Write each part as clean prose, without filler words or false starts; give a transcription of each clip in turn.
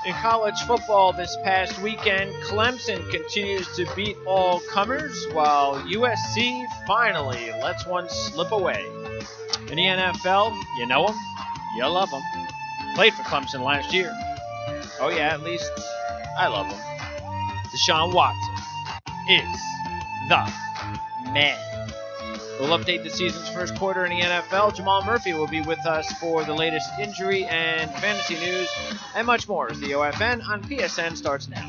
In college football this past weekend, Clemson continues to beat all comers, while USC finally lets one slip away. In the NFL, you know him, you love him. Played for Clemson last year. Oh yeah, at least I love him. Deshaun Watson is the man. We'll update the season's first quarter in the NFL. Jamal Murphy will be with us for the latest injury and fantasy news and much more as the OFN on PSN starts now.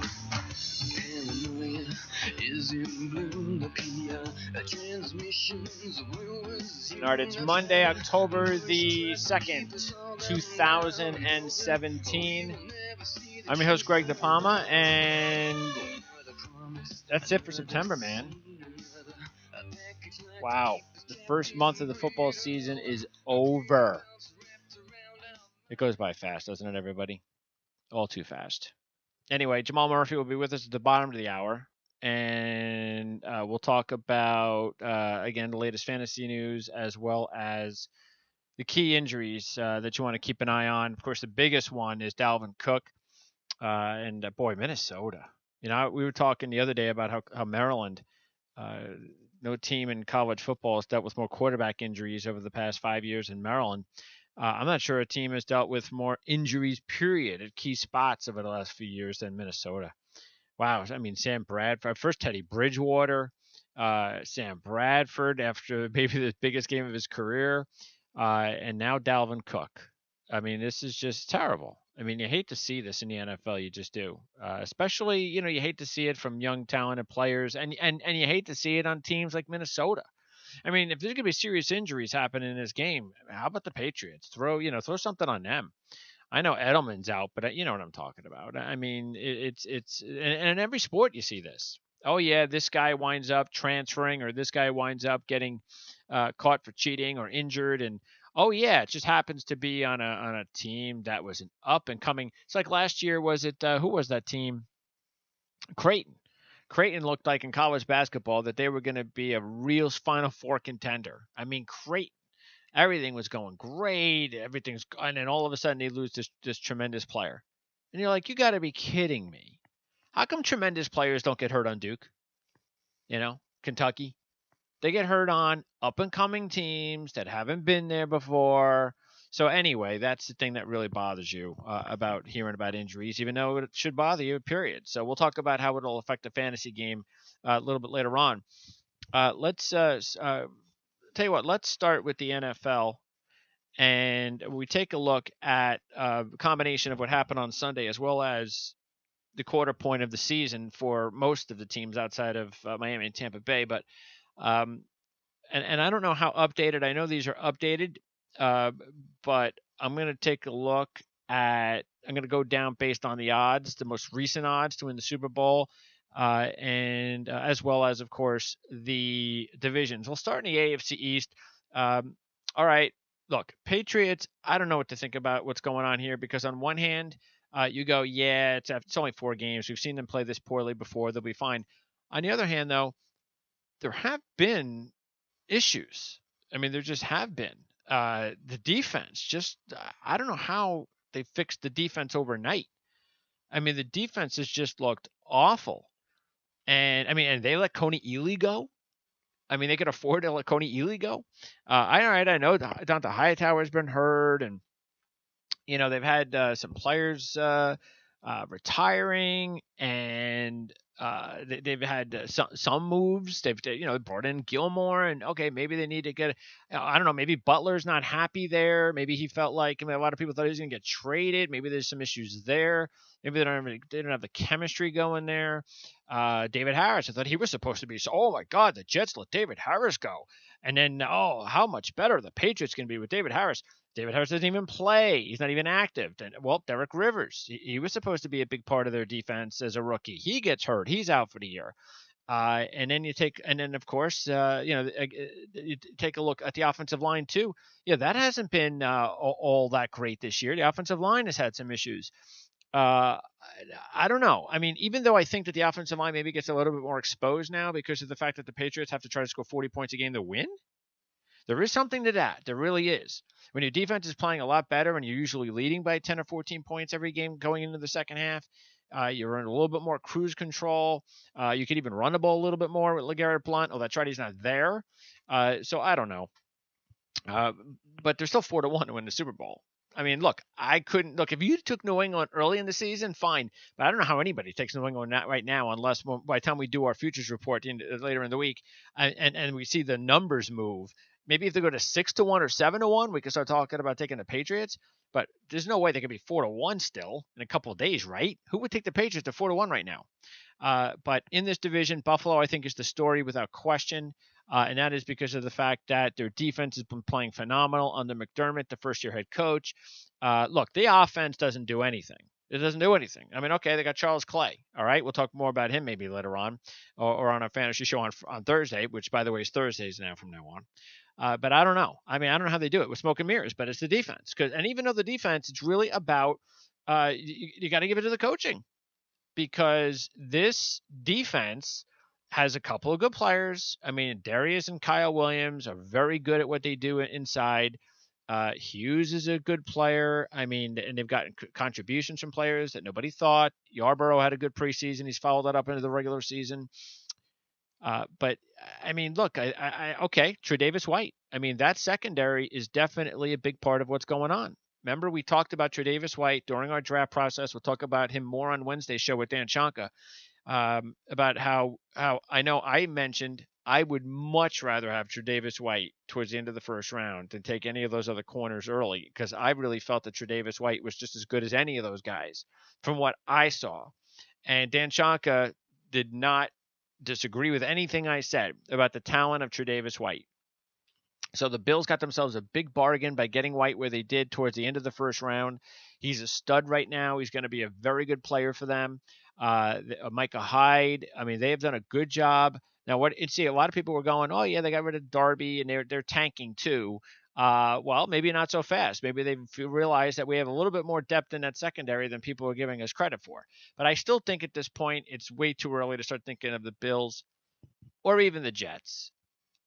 All right, it's Monday, October the 2nd, 2017. I'm your host, Greg DePalma, and that's it for September, man. Wow. The first month of the football season is over. It goes by fast, doesn't it, everybody? All too fast. Anyway, Jamal Murphy will be with us at the bottom of the hour, and we'll talk about, again, the latest fantasy news as well as the key injuries that you want to keep an eye on. Of course, the biggest one is Dalvin Cook, and boy, Minnesota. You know, we were talking the other day about how Maryland, no team in college football has dealt with more quarterback injuries over the past 5 years than Maryland. I'm not sure a team has dealt with more injuries, period, at key spots over the last few years than Minnesota. Wow. I mean, Sam Bradford, first Teddy Bridgewater, Sam Bradford after maybe the biggest game of his career, and now Dalvin Cook. I mean, this is just terrible. I mean, you hate to see this in the NFL. You just do. Especially, you know, you hate to see it from young, talented players, and you hate to see it on teams like Minnesota. I mean, if there's going to be serious injuries happening in this game, how about the Patriots? Throw something on them. I know Edelman's out, but you know what I'm talking about. I mean, it's and in every sport you see this. Oh yeah, this guy winds up transferring, or this guy winds up getting caught for cheating or injured, and oh yeah, it just happens to be on a team that was an up and coming. It's like last year, was it who was that team? Creighton. Creighton looked like in college basketball that they were going to be a real Final Four contender. I mean, Creighton, everything was going great, and then all of a sudden they lose this tremendous player, and you're like, you got to be kidding me. How come tremendous players don't get hurt on Duke? You know, Kentucky. They get hurt on up-and-coming teams that haven't been there before. So anyway, that's the thing that really bothers you about hearing about injuries, even though it should bother you, period. So we'll talk about how it'll affect the fantasy game a little bit later on. Let's tell you what, let's start with the NFL. And we take a look at a combination of what happened on Sunday as well as the quarter point of the season for most of the teams outside of Miami and Tampa Bay. But and I don't know how updated. I know these are updated, but I'm going to take a look at. I'm going to go down based on the odds, the most recent odds to win the Super Bowl, and as well as, of course, the divisions. We'll start in the AFC East. All right, look, Patriots. I don't know what to think about what's going on here because on one hand, you go, yeah, it's only 4 games. We've seen them play this poorly before. They'll be fine. On the other hand, though, there have been issues. I mean, there just have been. The defense, just I don't know how they fixed the defense overnight. I mean, the defense has just looked awful. And I mean, and they let Coney Ealy go. I mean, they could afford to let Coney Ealy go. I know Dante Hightower's been hurt, and you know they've had some players retiring, and they've had some moves. They've brought in Gilmore, and okay, maybe they need to get. I don't know. Maybe Butler's not happy there. Maybe he felt like a lot of people thought he was going to get traded. Maybe there's some issues there. Maybe they don't have the chemistry going there. David Harris, I thought he was supposed to be. So, oh my God, the Jets let David Harris go, and then how much better the Patriots can be with David Harris. David Harris doesn't even play. He's not even active. Well, Derek Rivers, he was supposed to be a big part of their defense as a rookie. He gets hurt. He's out for the year. And then of course, you take a look at the offensive line too. Yeah, that hasn't been all that great this year. The offensive line has had some issues. I don't know. I mean, even though I think that the offensive line maybe gets a little bit more exposed now because of the fact that the Patriots have to try to score 40 points a game to win, There is something to that. There really is. When your defense is playing a lot better and you're usually leading by 10 or 14 points every game going into the second half, you're in a little bit more cruise control. You could even run the ball a little bit more with LeGarrette Blount. Oh, that's right, he's not there. So I don't know. But they're still 4-1 to win the Super Bowl. I mean, look, I couldn't look if you took New England early in the season, fine. But I don't know how anybody takes New England right now, unless by the time we do our futures report later in the week, and we see the numbers move. Maybe if they go to 6-1 or 7-1, we can start talking about taking the Patriots. But there's no way they could be 4-1 still in a couple of days, right? Who would take the Patriots to 4-1 right now? But in this division, Buffalo, I think, is the story without question. And that is because of the fact that their defense has been playing phenomenal under McDermott, the first-year head coach. Look, the offense doesn't do anything. It doesn't do anything. I mean, okay, they got Charles Clay. All right, we'll talk more about him maybe later on, or on our fantasy show on Thursday, which, by the way, is Thursdays now from now on. But I don't know. I mean, I don't know how they do it with smoke and mirrors, but it's the defense. And even though the defense, it's really about you got to give it to the coaching, because this defense has a couple of good players. I mean, Darius and Kyle Williams are very good at what they do inside. Hughes is a good player. I mean, and they've gotten contributions from players that nobody thought. Yarborough had a good preseason. He's followed that up into the regular season. But I mean, look, okay, Tre'Davious White. I mean, that secondary is definitely a big part of what's going on. Remember, we talked about Tre'Davious White during our draft process. We'll talk about him more on Wednesday's show with Dan Chanka, about how I know I mentioned I would much rather have Tre'Davious White towards the end of the first round than take any of those other corners early, because I really felt that Tre'Davious White was just as good as any of those guys from what I saw. And Dan Chanka did not disagree with anything I said about the talent of Tre'Davious White. So the Bills got themselves a big bargain by getting White where they did towards the end of the first round. He's a stud right now. He's going to be a very good player for them. Micah Hyde, I mean, they have done a good job. Now, a lot of people were going, oh, yeah, they got rid of Darby, and they're tanking too. Well, maybe not so fast. Maybe they realized that we have a little bit more depth in that secondary than people are giving us credit for. But I still think at this point it's way too early to start thinking of the Bills or even the Jets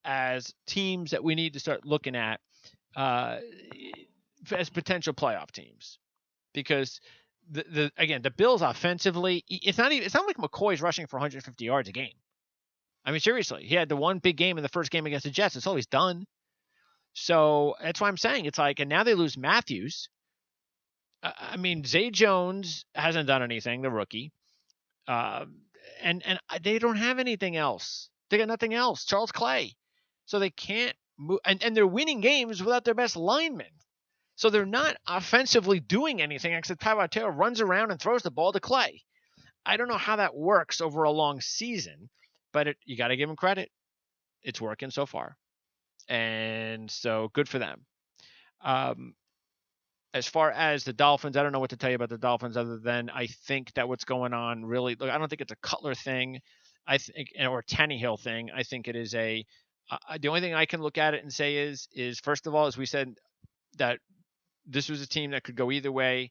as teams that we need to start looking at as potential playoff teams, because the Bills offensively, it's not like McCoy's rushing for 150 yards a game. I mean, seriously, he had the one big game in the first game against the Jets. That's all he's done. So that's why I'm saying it's like, and now they lose Matthews. I mean, Zay Jones hasn't done anything, the rookie, and they don't have anything else. They got nothing else. Charles Clay. So they can't move, and they're winning games without their best linemen. So they're not offensively doing anything except Tyrod Taylor runs around and throws the ball to Clay. I don't know how that works over a long season, but you got to give them credit. It's working so far. And so good for them. As far as the Dolphins, I don't know what to tell you about the Dolphins other than I think that what's going on really, look, I don't think it's a Cutler thing, I think, or a Tannehill thing. I think it is the only thing I can look at it and say is first of all, as we said, that this was a team that could go either way.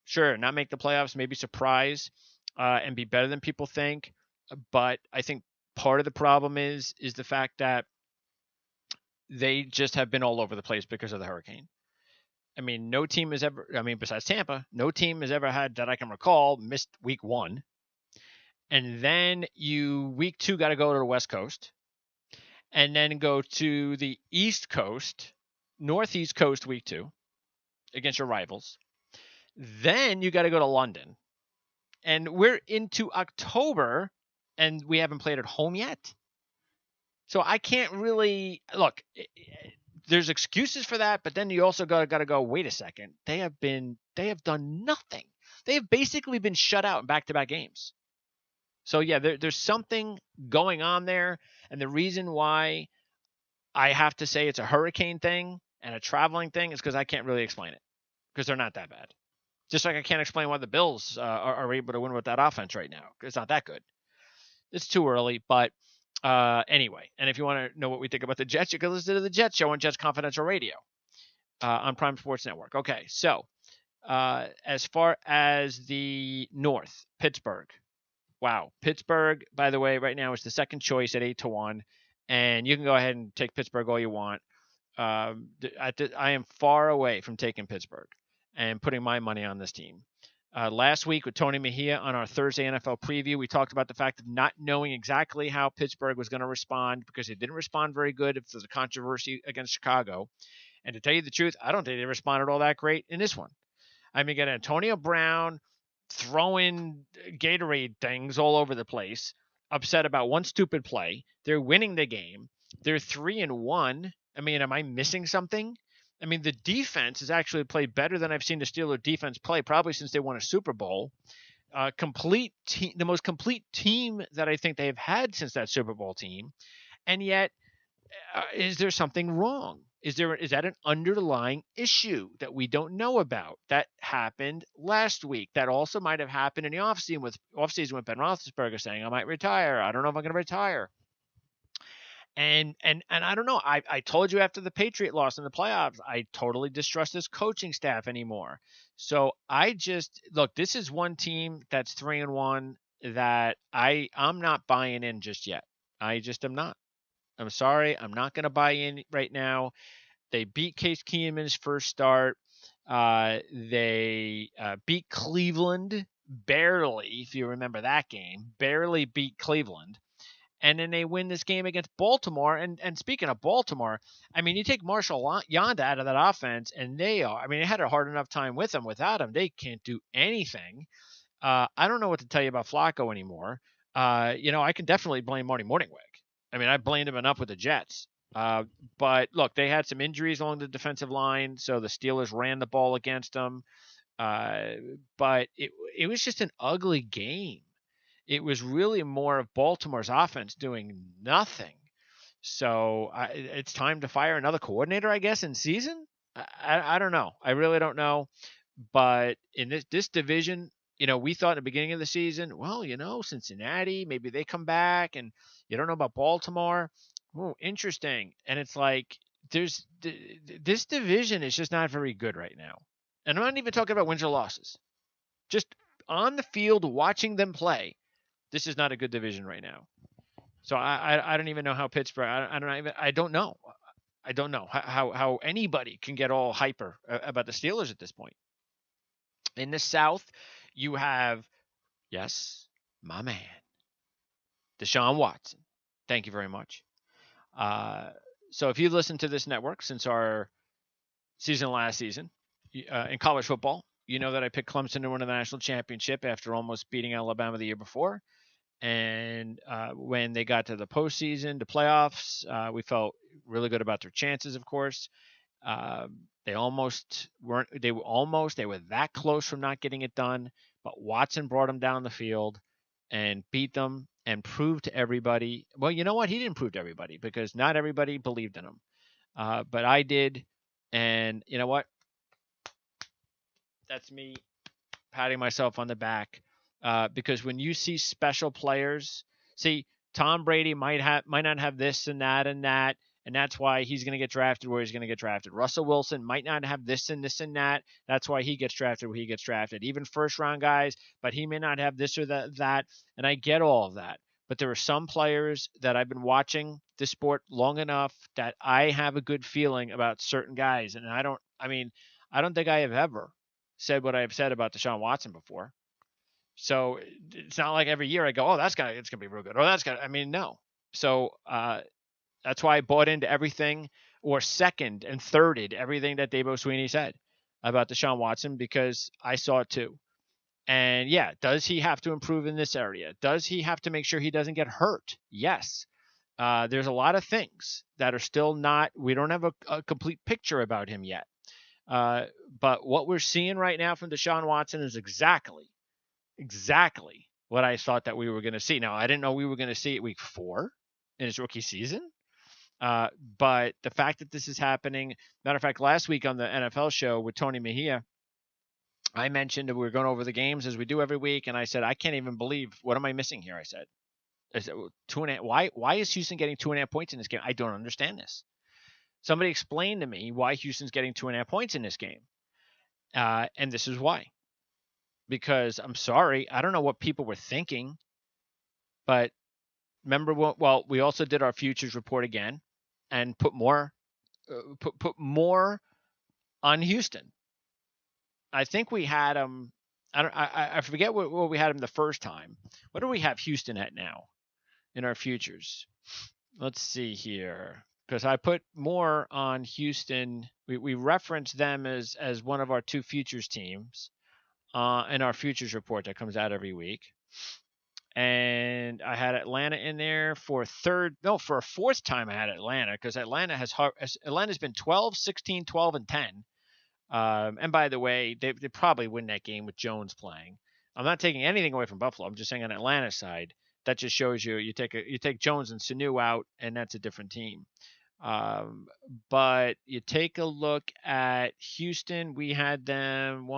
Sure, not make the playoffs, maybe surprise, and be better than people think. But I think part of the problem is the fact that they just have been all over the place because of the hurricane. I mean, no team has ever, besides Tampa, no team has ever had, that I can recall, missed week 1. And then week 2, got to go to the West Coast. And then go to the East Coast, Northeast Coast week 2 against your rivals. Then you got to go to London. And we're into October and we haven't played at home yet. So I can't really look. There's excuses for that, but then you also got to go, wait a second. They have done nothing. They have basically been shut out in back-to-back games. So yeah, there's something going on there. And the reason why I have to say it's a hurricane thing and a traveling thing is because I can't really explain it, because they're not that bad. Just like I can't explain why the Bills are able to win with that offense right now. It's not that good. It's too early, but anyway. And if you want to know what we think about the Jets, you can listen to the Jets show on Jets Confidential Radio on Prime Sports Network. Okay, so as far as the North, Pittsburgh. Wow. Pittsburgh, by the way, right now is the second choice at 8-1. And you can go ahead and take Pittsburgh all you want. I am far away from taking Pittsburgh and putting my money on this team. Last week with Tony Mejia on our Thursday NFL preview, we talked about the fact of not knowing exactly how Pittsburgh was going to respond because they didn't respond very good if there's a controversy against Chicago. And to tell you the truth, I don't think they responded all that great in this one. I mean, got Antonio Brown throwing Gatorade things all over the place, upset about one stupid play. They're winning the game. They're 3-1. I mean, am I missing something? I mean, the defense has actually played better than I've seen the Steelers defense play probably since they won a Super Bowl. The most complete team that I think they've had since that Super Bowl team. And yet, is there something wrong? Is that an underlying issue that we don't know about that happened last week? That also might have happened in the offseason with Ben Roethlisberger saying, I might retire. I don't know if I'm going to retire. And I don't know. I told you after the Patriot loss in the playoffs, I totally distrust this coaching staff anymore. So look, this is one team that's 3-1 that I'm not buying in just yet. I just am not. I'm sorry. I'm not going to buy in right now. They beat Case Keenum's first start. They beat Cleveland barely, if you remember that game. Barely beat Cleveland. And then they win this game against Baltimore. And speaking of Baltimore, I mean, you take Marshall Yonda out of that offense, and they had a hard enough time with them. Without him, they can't do anything. I don't know what to tell you about Flacco anymore. I can definitely blame Marty Morningweg. I mean, I blamed him enough with the Jets. But look, they had some injuries along the defensive line, so the Steelers ran the ball against them. But it was just an ugly game. It was really more of Baltimore's offense doing nothing. So it's time to fire another coordinator, I guess, in season. I don't know. I really don't know. But in this division, we thought in the beginning of the season, well, Cincinnati, maybe they come back, and you don't know about Baltimore. Oh, interesting. And it's like this division is just not very good right now. And I'm not even talking about wins or losses. Just on the field, watching them play, this is not a good division right now. So I don't even know how Pittsburgh. I don't know. I don't know how anybody can get all hyper about the Steelers at this point. In the South, you have, yes, my man, Deshaun Watson. Thank you very much. So if you've listened to this network since our last season, in college football, you know that I picked Clemson to win the national championship after almost beating Alabama the year before. And when they got to the postseason, the playoffs, we felt really good about their chances, of course. They almost weren't. They were that close from not getting it done. But Watson brought them down the field and beat them and proved to everybody. Well, you know what? He didn't prove to everybody because not everybody believed in him. But I did. And you know what? That's me patting myself on the back. Because when you see special players, Tom Brady might not have this and that, and that's why he's going to get drafted where he's going to get drafted. Russell Wilson might not have this and that. That's why he gets drafted where he gets drafted. Even first round guys, but he may not have this or that. And I get all of that. But there are some players that I've been watching this sport long enough that I have a good feeling about certain guys. And I don't think I have ever said what I've said about Deshaun Watson before. So it's not like every year I go, oh, it's going to be real good. Or no. So that's why I bought into everything, or second and thirded everything that Dabo Swinney said about Deshaun Watson, because I saw it too. And yeah, does he have to improve in this area? Does he have to make sure he doesn't get hurt? Yes. There's a lot of things that are still we don't have a complete picture about him yet. But what we're seeing right now from Deshaun Watson is exactly what I thought that we were going to see. Now, I didn't know we were going to see it week 4 in his rookie season. But the fact that this is happening, matter of fact, last week on the NFL show with Tony Mejia, I mentioned that we were going over the games as we do every week. And I said, I can't even believe, what am I missing here? I said 2.5. Why is Houston getting 2.5 points in this game? I don't understand this. Somebody explained to me why Houston's getting 2.5 points in this game. And this is why. Because I'm sorry, I don't know what people were thinking, but remember we also did our futures report again and put more put more on Houston. I think we had them. I forget what we had them the first time. What do we have Houston at now in our futures? Let's see here, because I put more on Houston. We reference them as one of our two futures teams in our futures report that comes out every week. And I had Atlanta in there for a fourth time. I had Atlanta because Atlanta's been 12, 16, 12, and 10. And by the way, they probably win that game with Jones playing. I'm not taking anything away from Buffalo. I'm just saying on Atlanta's side, that just shows you take Jones and Sanu out, and that's a different team. But you take a look at Houston. We had them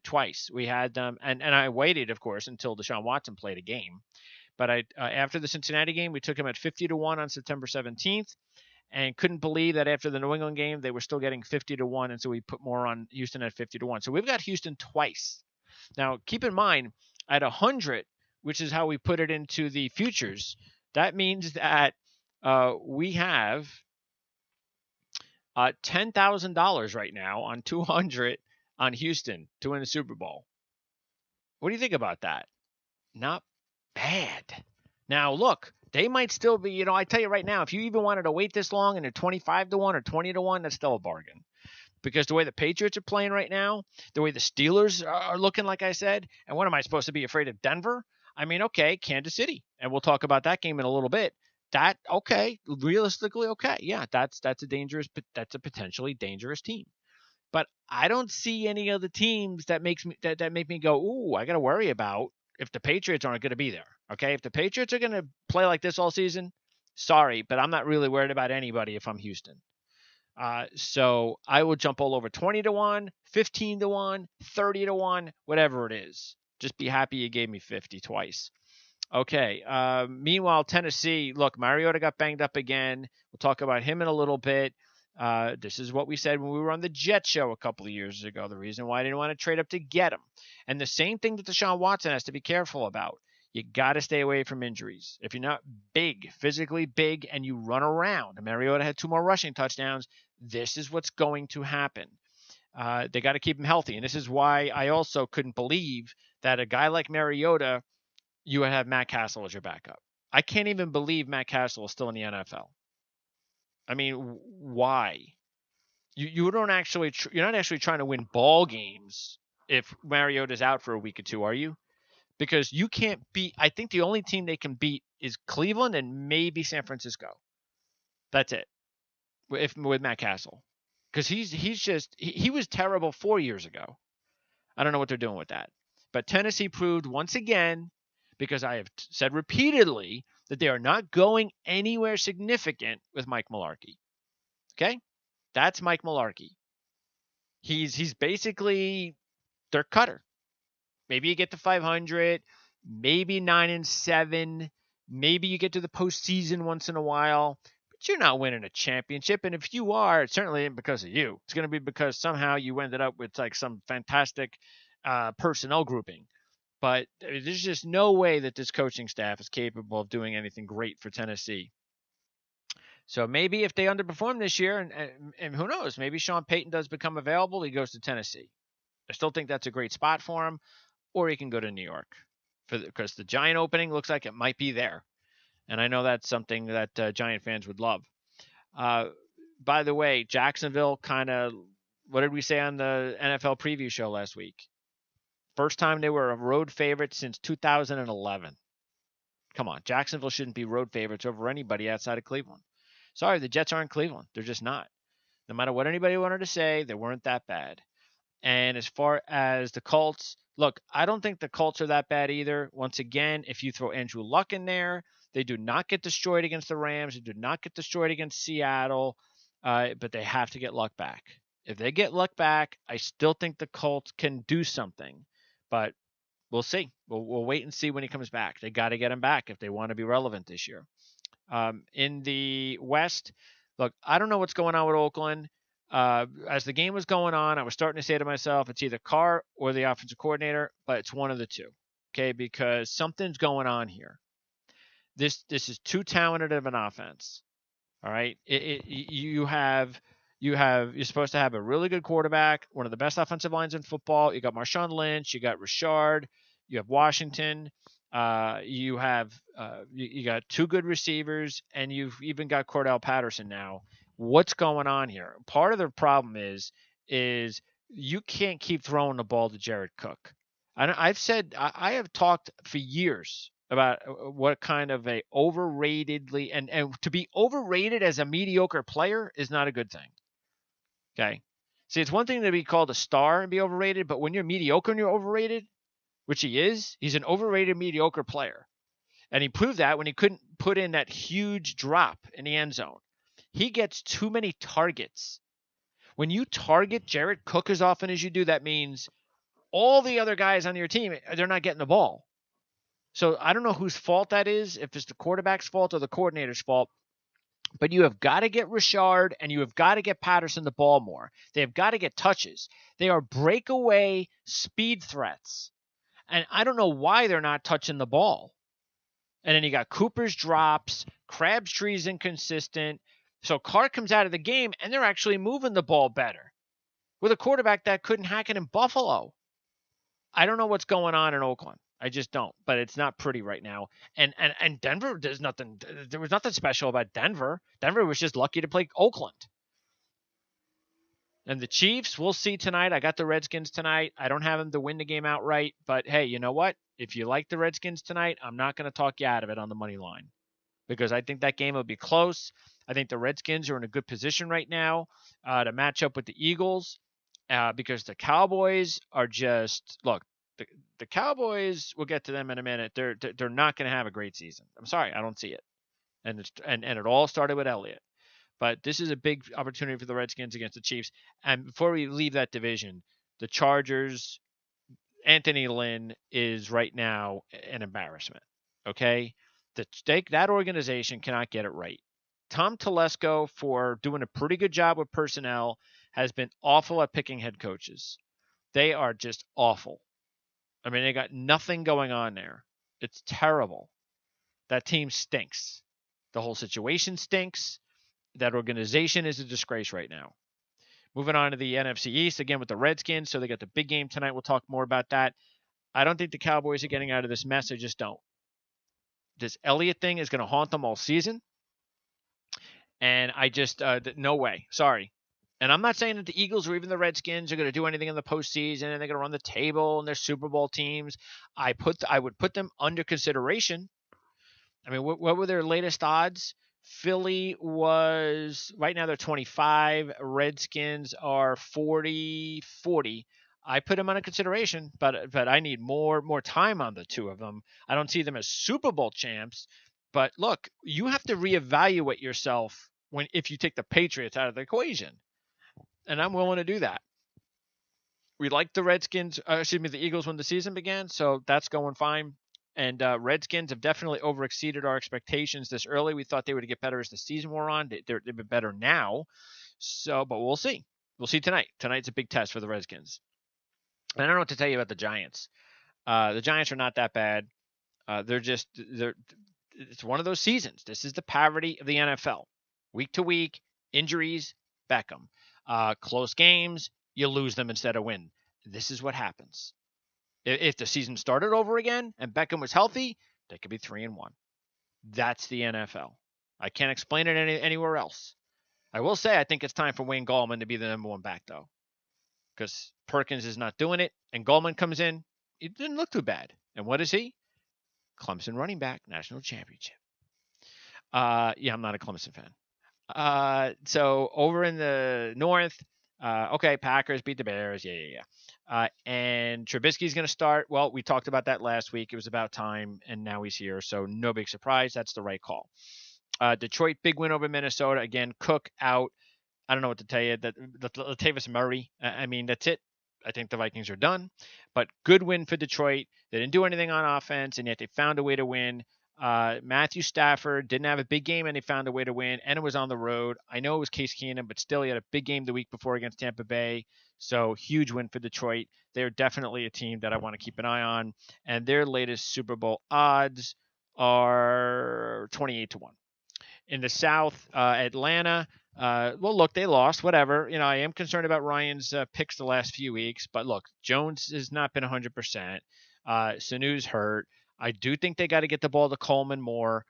twice. We had them, and I waited, of course, until Deshaun Watson played a game. But after the Cincinnati game, we took him at 50-1 on September 17th. And couldn't believe that after the New England game, they were still getting 50-1. And so we put more on Houston at 50-1. So we've got Houston twice. Now, keep in mind, at 100, which is how we put it into the futures, that means that we have $10,000 right now on 200 on Houston to win the Super Bowl. What do you think about that? Not bad. Now, look. They might still be, I tell you right now, if you even wanted to wait this long and they're 25-1 or 20-1, that's still a bargain. Because the way the Patriots are playing right now, the way the Steelers are looking, like I said, and what am I supposed to be afraid of Denver? I mean, okay, Kansas City. And we'll talk about that game in a little bit. Realistically, okay. Yeah, that's a potentially dangerous team. But I don't see any other teams that make me go, ooh, I got to worry about if the Patriots aren't going to be there. Okay, if the Patriots are going to play like this all season, sorry, but I'm not really worried about anybody if I'm Houston. So I will jump all over 20-1, 15-1, 30-1, whatever it is. Just be happy you gave me 50 twice. Okay. Meanwhile, Tennessee, look, Mariota got banged up again. We'll talk about him in a little bit. This is what we said when we were on the Jet Show a couple of years ago. The reason why I didn't want to trade up to get him. And the same thing that Deshaun Watson has to be careful about. You got to stay away from injuries. If you're not physically big, and you run around, and Mariota had 2 more rushing touchdowns, this is what's going to happen. They got to keep him healthy. And this is why I also couldn't believe that a guy like Mariota, you would have Matt Castle as your backup. I can't even believe Matt Castle is still in the NFL. I mean, why? You're not actually trying to win ball games if Mariota's out for a week or two, are you? Because you can't beat. I think the only team they can beat is Cleveland and maybe San Francisco. That's it. With Matt Castle, because he was terrible 4 years ago. I don't know what they're doing with that. But Tennessee proved once again, because I have said repeatedly that they are not going anywhere significant with Mike Mularkey. Okay, that's Mike Mularkey. He's basically their cutter. Maybe you get to 500, maybe 9-7, maybe you get to the postseason once in a while, but you're not winning a championship. And if you are, it certainly isn't because of you. It's going to be because somehow you ended up with like some fantastic personnel grouping. But there's just no way that this coaching staff is capable of doing anything great for Tennessee. So maybe if they underperform this year, and who knows, maybe Sean Payton does become available, he goes to Tennessee. I still think that's a great spot for him. Or he can go to New York because the Giant opening looks like it might be there. And I know that's something that Giant fans would love. By the way, Jacksonville what did we say on the NFL preview show last week? First time they were a road favorite since 2011. Come on, Jacksonville shouldn't be road favorites over anybody outside of Cleveland. Sorry, the Jets aren't Cleveland. They're just not. No matter what anybody wanted to say, they weren't that bad. And as far as the Colts, look, I don't think the Colts are that bad either. Once again, if you throw Andrew Luck in there, they do not get destroyed against the Rams. They do not get destroyed against Seattle, but they have to get Luck back. If they get Luck back, I still think the Colts can do something, but we'll see. We'll wait and see when he comes back. They got to get him back if they want to be relevant this year. In the West, look, I don't know what's going on with Oakland. As the game was going on, I was starting to say to myself, it's either Carr or the offensive coordinator, but it's one of the two, okay, because something's going on here. This is too talented of an offense All right, you're supposed to have a really good quarterback, one of the best offensive lines in football. You got Marshawn Lynch, you got Richard, you have Washington, you got two good receivers, and you've even got Cordell Patterson now. What's going on here? Part of the problem is you can't keep throwing the ball to Jared Cook. I've said I have talked for years about what kind of a overratedly and to be overrated as a mediocre player is not a good thing. Okay. See, it's one thing to be called a star and be overrated, but when you're mediocre and you're overrated, which he is, he's an overrated mediocre player. And he proved that when he couldn't put in that huge drop in the end zone. He gets too many targets. When you target Jared Cook as often as you do, that means all the other guys on your team, they're not getting the ball. So I don't know whose fault that is, if it's the quarterback's fault or the coordinator's fault, but you have got to get Richard and you have got to get Patterson the ball more. They have got to get touches. They are breakaway speed threats. And I don't know why they're not touching the ball. And then you got Cooper's drops, Crabtree's inconsistent. So Carr comes out of the game and they're actually moving the ball better with a quarterback that couldn't hack it in Buffalo. I don't know what's going on in Oakland. I just don't. But it's not pretty right now. And Denver, there was nothing special about Denver. Denver was just lucky to play Oakland. And the Chiefs, we'll see tonight. I got the Redskins tonight. I don't have them to win the game outright. But hey, you know what? If you like the Redskins tonight, I'm not going to talk you out of it on the money line because I think that game will be close. I think the Redskins are in a good position right now to match up with the Eagles because the Cowboys are just look. The Cowboys, we'll get to them in a minute. They're not going to have a great season. I'm sorry, I don't see it. And it all started with Elliott. But this is a big opportunity for the Redskins against the Chiefs. And before we leave that division, the Chargers, Anthony Lynn is right now an embarrassment. Okay, that organization cannot get it right. Tom Telesco, for doing a pretty good job with personnel, has been awful at picking head coaches. They are just awful. I mean, they got nothing going on there. It's terrible. That team stinks. The whole situation stinks. That organization is a disgrace right now. Moving on to the NFC East, again with the Redskins. So they got the big game tonight. We'll talk more about that. I don't think the Cowboys are getting out of this mess. I just don't. This Elliott thing is going to haunt them all season. And I just, no way. Sorry. And I'm not saying that the Eagles or even the Redskins are going to do anything in the postseason and they're going to run the table and they're Super Bowl teams. I would put them under consideration. I mean, what were their latest odds? Philly was right now they're 25. Redskins are 40. I put them under consideration, but I need more time on the two of them. I don't see them as Super Bowl champs. But look, you have to reevaluate yourself if you take the Patriots out of the equation. And I'm willing to do that. We like the the Eagles when the season began, so that's going fine. And Redskins have definitely overexceeded our expectations this early. We thought they would get better as the season wore on. They've been better now. So, but we'll see. We'll see tonight. Tonight's a big test for the Redskins. And I don't know what to tell you about the Giants. The Giants are not that bad. It's one of those seasons. This is the parody of the NFL. Week to week, injuries, Beckham. Close games, you lose them instead of win. This is what happens. If the season started over again and Beckham was healthy, they could be 3-1. That's the NFL. I can't explain it anywhere else. I will say I think it's time for Wayne Gallman to be the number one back, though, because Perkins is not doing it, and Gallman comes in. It didn't look too bad. And what is he? Clemson running back, national championship. Yeah, I'm not a Clemson fan. So over in the North, okay, Packers beat the Bears. Yeah. And Trubisky's going to start. Well, we talked about that last week. It was about time, and now he's here. So no big surprise. That's the right call. Detroit, big win over Minnesota. Again, Cook out. I don't know what to tell you. Latavius Murray. I mean, that's it. I think the Vikings are done. But good win for Detroit. They didn't do anything on offense, and yet they found a way to win. Matthew Stafford didn't have a big game, and he found a way to win, and it was on the road. I know it was Case Keenum, but still he had a big game the week before against Tampa Bay. So huge win for Detroit. They're definitely a team that I want to keep an eye on, and their latest Super Bowl odds are 28-1. In the South, Atlanta. Well, look, they lost. Whatever. I am concerned about Ryan's picks the last few weeks, but look, Jones has not been 100%. Sanu's hurt. I do think they got to get the ball to Coleman more.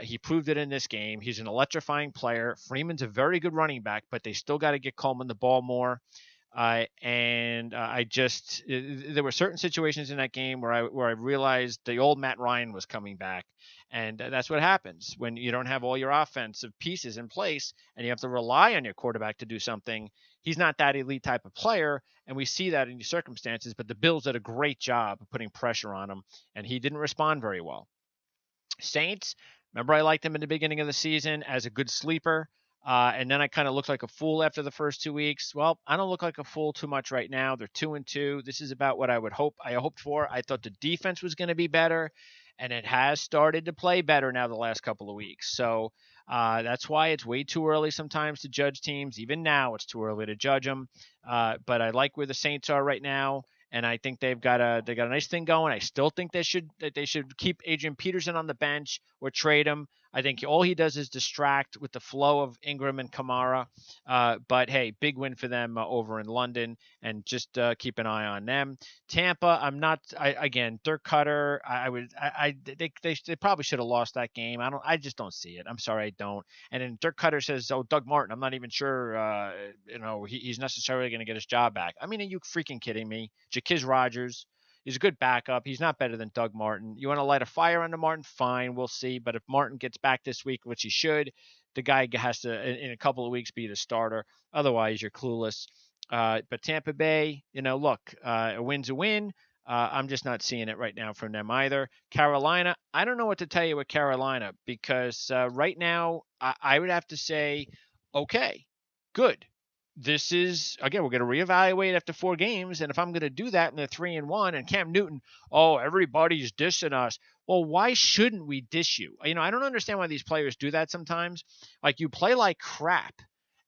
He proved it in this game. He's an electrifying player. Freeman's a very good running back, but they still got to get Coleman the ball more. And I just there were certain situations in that game where I realized the old Matt Ryan was coming back, and that's what happens when you don't have all your offensive pieces in place and you have to rely on your quarterback to do something. He's not that elite type of player, and we see that in these circumstances. But the Bills did a great job of putting pressure on him, and he didn't respond very well. Saints, remember I liked them in the beginning of the season as a good sleeper. And then I kind of looked like a fool after the first 2 weeks. Well, I don't look like a fool too much right now. They're 2-2. This is about what I hoped for. I thought the defense was going to be better, and it has started to play better now the last couple of weeks. So that's why it's way too early sometimes to judge teams. Even now, it's too early to judge them. But I like where the Saints are right now. And I think they got a nice thing going. I still think they should keep Adrian Peterson on the bench or trade him. I think all he does is distract with the flow of Ingram and Kamara. But hey, big win for them over in London, and just keep an eye on them. Tampa, I'm not. Again, Dirk Cutter. They probably should have lost that game. I just don't see it. I'm sorry, I don't. And then Dirk Cutter says, "Oh, Doug Martin. I'm not even sure. He's necessarily going to get his job back. I mean, are you freaking kidding me? Jaquiz Rogers is a good backup. He's not better than Doug Martin. You want to light a fire under Martin? Fine, we'll see. But if Martin gets back this week, which he should, the guy has to, in a couple of weeks, be the starter. Otherwise, you're clueless. But Tampa Bay, look, a win's a win. I'm just not seeing it right now from them either. Carolina, I don't know what to tell you with Carolina because right now I would have to say, okay, good. This is, again, we're going to reevaluate after 4 games. And if I'm going to do that and they're 3-1 and Cam Newton, everybody's dissing us. Well, why shouldn't we dish you? I don't understand why these players do that sometimes. Like, you play like crap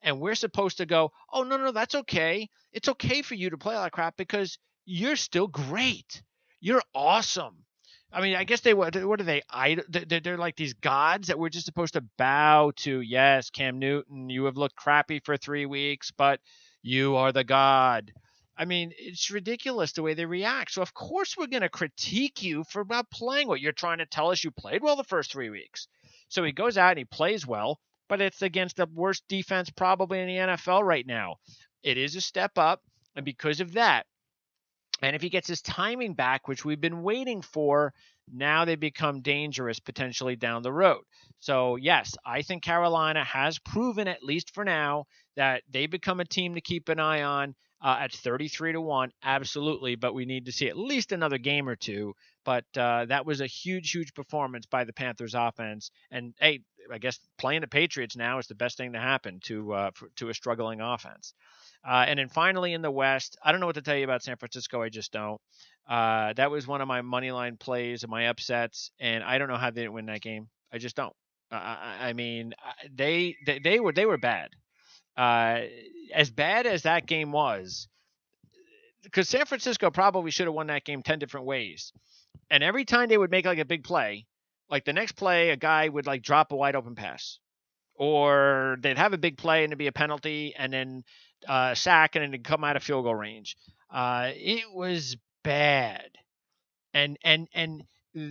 and we're supposed to go, oh, no, that's okay. It's okay for you to play like crap because you're still great. You're awesome. I mean, I guess what are they? They're like these gods that we're just supposed to bow to. Yes, Cam Newton, you have looked crappy for 3 weeks, but you are the god. I mean, it's ridiculous the way they react. So, of course, we're going to critique you for not playing what you're trying to tell us you played well the first 3 weeks. So he goes out and he plays well, but it's against the worst defense probably in the NFL right now. It is a step up, and because of that, and if he gets his timing back, which we've been waiting for, now they become dangerous potentially down the road. So, yes, I think Carolina has proven, at least for now, that they become a team to keep an eye on at 33-1. Absolutely. But we need to see at least another game or two. But that was a huge, huge performance by the Panthers offense. And, hey, I guess playing the Patriots now is the best thing to happen to a struggling offense. And then finally in the West, I don't know what to tell you about San Francisco. I just don't. That was one of my money line plays and my upsets, and I don't know how they didn't win that game. I just don't. I mean, they were bad. As bad as that game was, because San Francisco probably should have won that game 10 different ways. And every time they would make like a big play, like the next play, a guy would like drop a wide open pass. Or they'd have a big play and it'd be a penalty and then sack and then it'd come out of field goal range. It was bad. And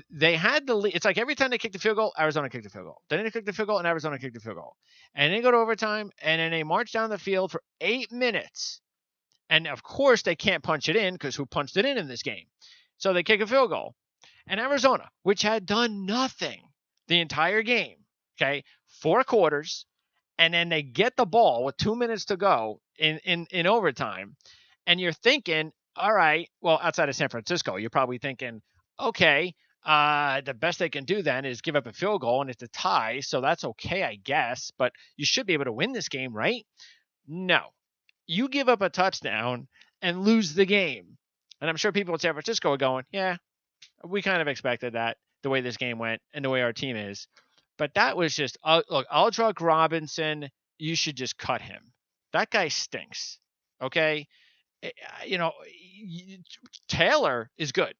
they had the lead. It's like every time they kicked the field goal, Arizona kicked the field goal. Then they kicked the field goal and Arizona kicked the field goal. And they go to overtime and then they march down the field for 8 minutes. And of course they can't punch it in because who punched it in this game? So they kick a field goal. And Arizona, which had done nothing the entire game, okay, 4 quarters, and then they get the ball with 2 minutes to go in overtime, and you're thinking, all right, well, outside of San Francisco, you're probably thinking, okay, the best they can do then is give up a field goal, and it's a tie, so that's okay, I guess, but you should be able to win this game, right? No. You give up a touchdown and lose the game. And I'm sure people in San Francisco are going, yeah, we kind of expected that, the way this game went and the way our team is. But that was just, look, Aldrich Robinson, you should just cut him. That guy stinks, okay? Taylor is good.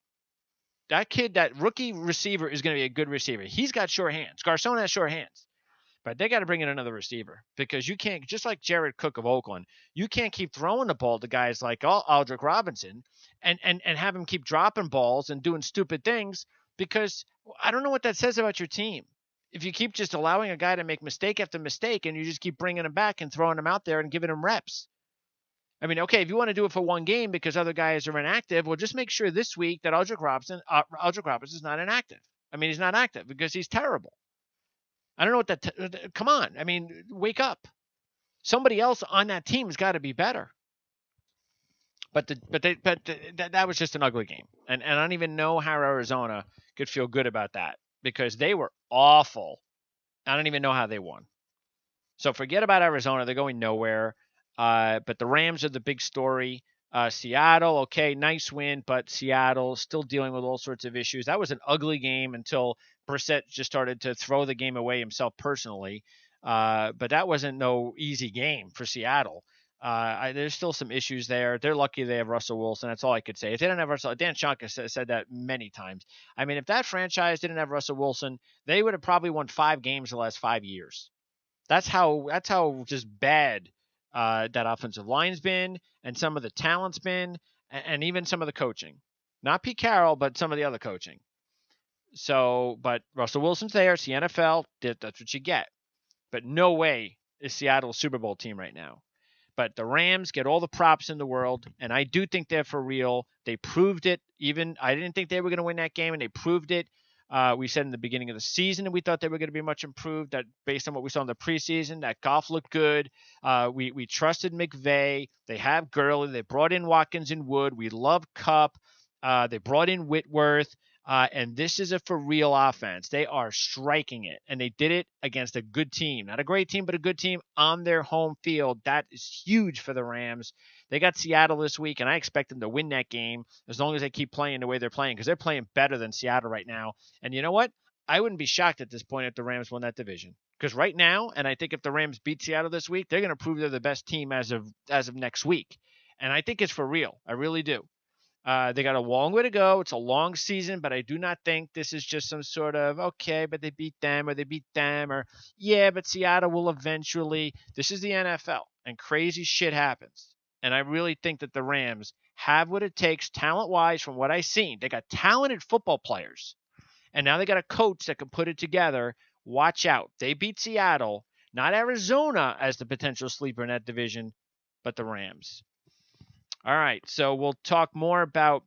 That kid, that rookie receiver is going to be a good receiver. He's got sure hands. Garcon has sure hands. But they got to bring in another receiver because you can't, just like Jared Cook of Oakland, you can't keep throwing the ball to guys like Aldrick Robinson and have him keep dropping balls and doing stupid things because I don't know what that says about your team. If you keep just allowing a guy to make mistake after mistake and you just keep bringing him back and throwing him out there and giving him reps. I mean, okay, if you want to do it for one game because other guys are inactive, well, just make sure this week that Aldrick Robinson is not inactive. I mean, he's not active because he's terrible. I don't know what that. Come on, I mean, wake up. Somebody else on that team's got to be better. But that was just an ugly game, and I don't even know how Arizona could feel good about that because they were awful. I don't even know how they won. So forget about Arizona; they're going nowhere. But the Rams are the big story. Seattle, okay, nice win, but Seattle still dealing with all sorts of issues. That was an ugly game until Brissett just started to throw the game away himself personally. But that wasn't no easy game for Seattle. There's still some issues there. They're lucky they have Russell Wilson. That's all I could say. If they didn't have Russell, Dan Shonka said that many times. I mean, if that franchise didn't have Russell Wilson, they would have probably won 5 games in the last 5 years. That's how just bad that offensive line's been, and some of the talent's been, and even some of the coaching. Not Pete Carroll, but some of the other coaching. So, but Russell Wilson's there. It's the NFL. That's what you get. But no way is Seattle a Super Bowl team right now. But the Rams get all the props in the world, and I do think they're for real. They proved it. Even I didn't think they were going to win that game, and they proved it. We said in the beginning of the season that we thought they were going to be much improved. That based on what we saw in the preseason, that Goff looked good. We trusted McVay. They have Gurley. They brought in Watkins and Wood. We love Kupp. They brought in Whitworth. And this is a for real offense. They are striking it, and they did it against a good team. Not a great team, but a good team on their home field. That is huge for the Rams. They got Seattle this week, and I expect them to win that game as long as they keep playing the way they're playing, because they're playing better than Seattle right now. And you know what? I wouldn't be shocked at this point if the Rams won that division. Because right now, and I think if the Rams beat Seattle this week, they're going to prove they're the best team as of next week. And I think it's for real. I really do. They got a long way to go. It's a long season, but I do not think this is just some sort of, okay, but they beat them, or yeah, but Seattle will eventually. This is the NFL, and crazy shit happens. And I really think that the Rams have what it takes talent-wise from what I've seen. They got talented football players, and now they got a coach that can put it together. Watch out. They beat Seattle, not Arizona as the potential sleeper in that division, but the Rams. All right, so we'll talk more about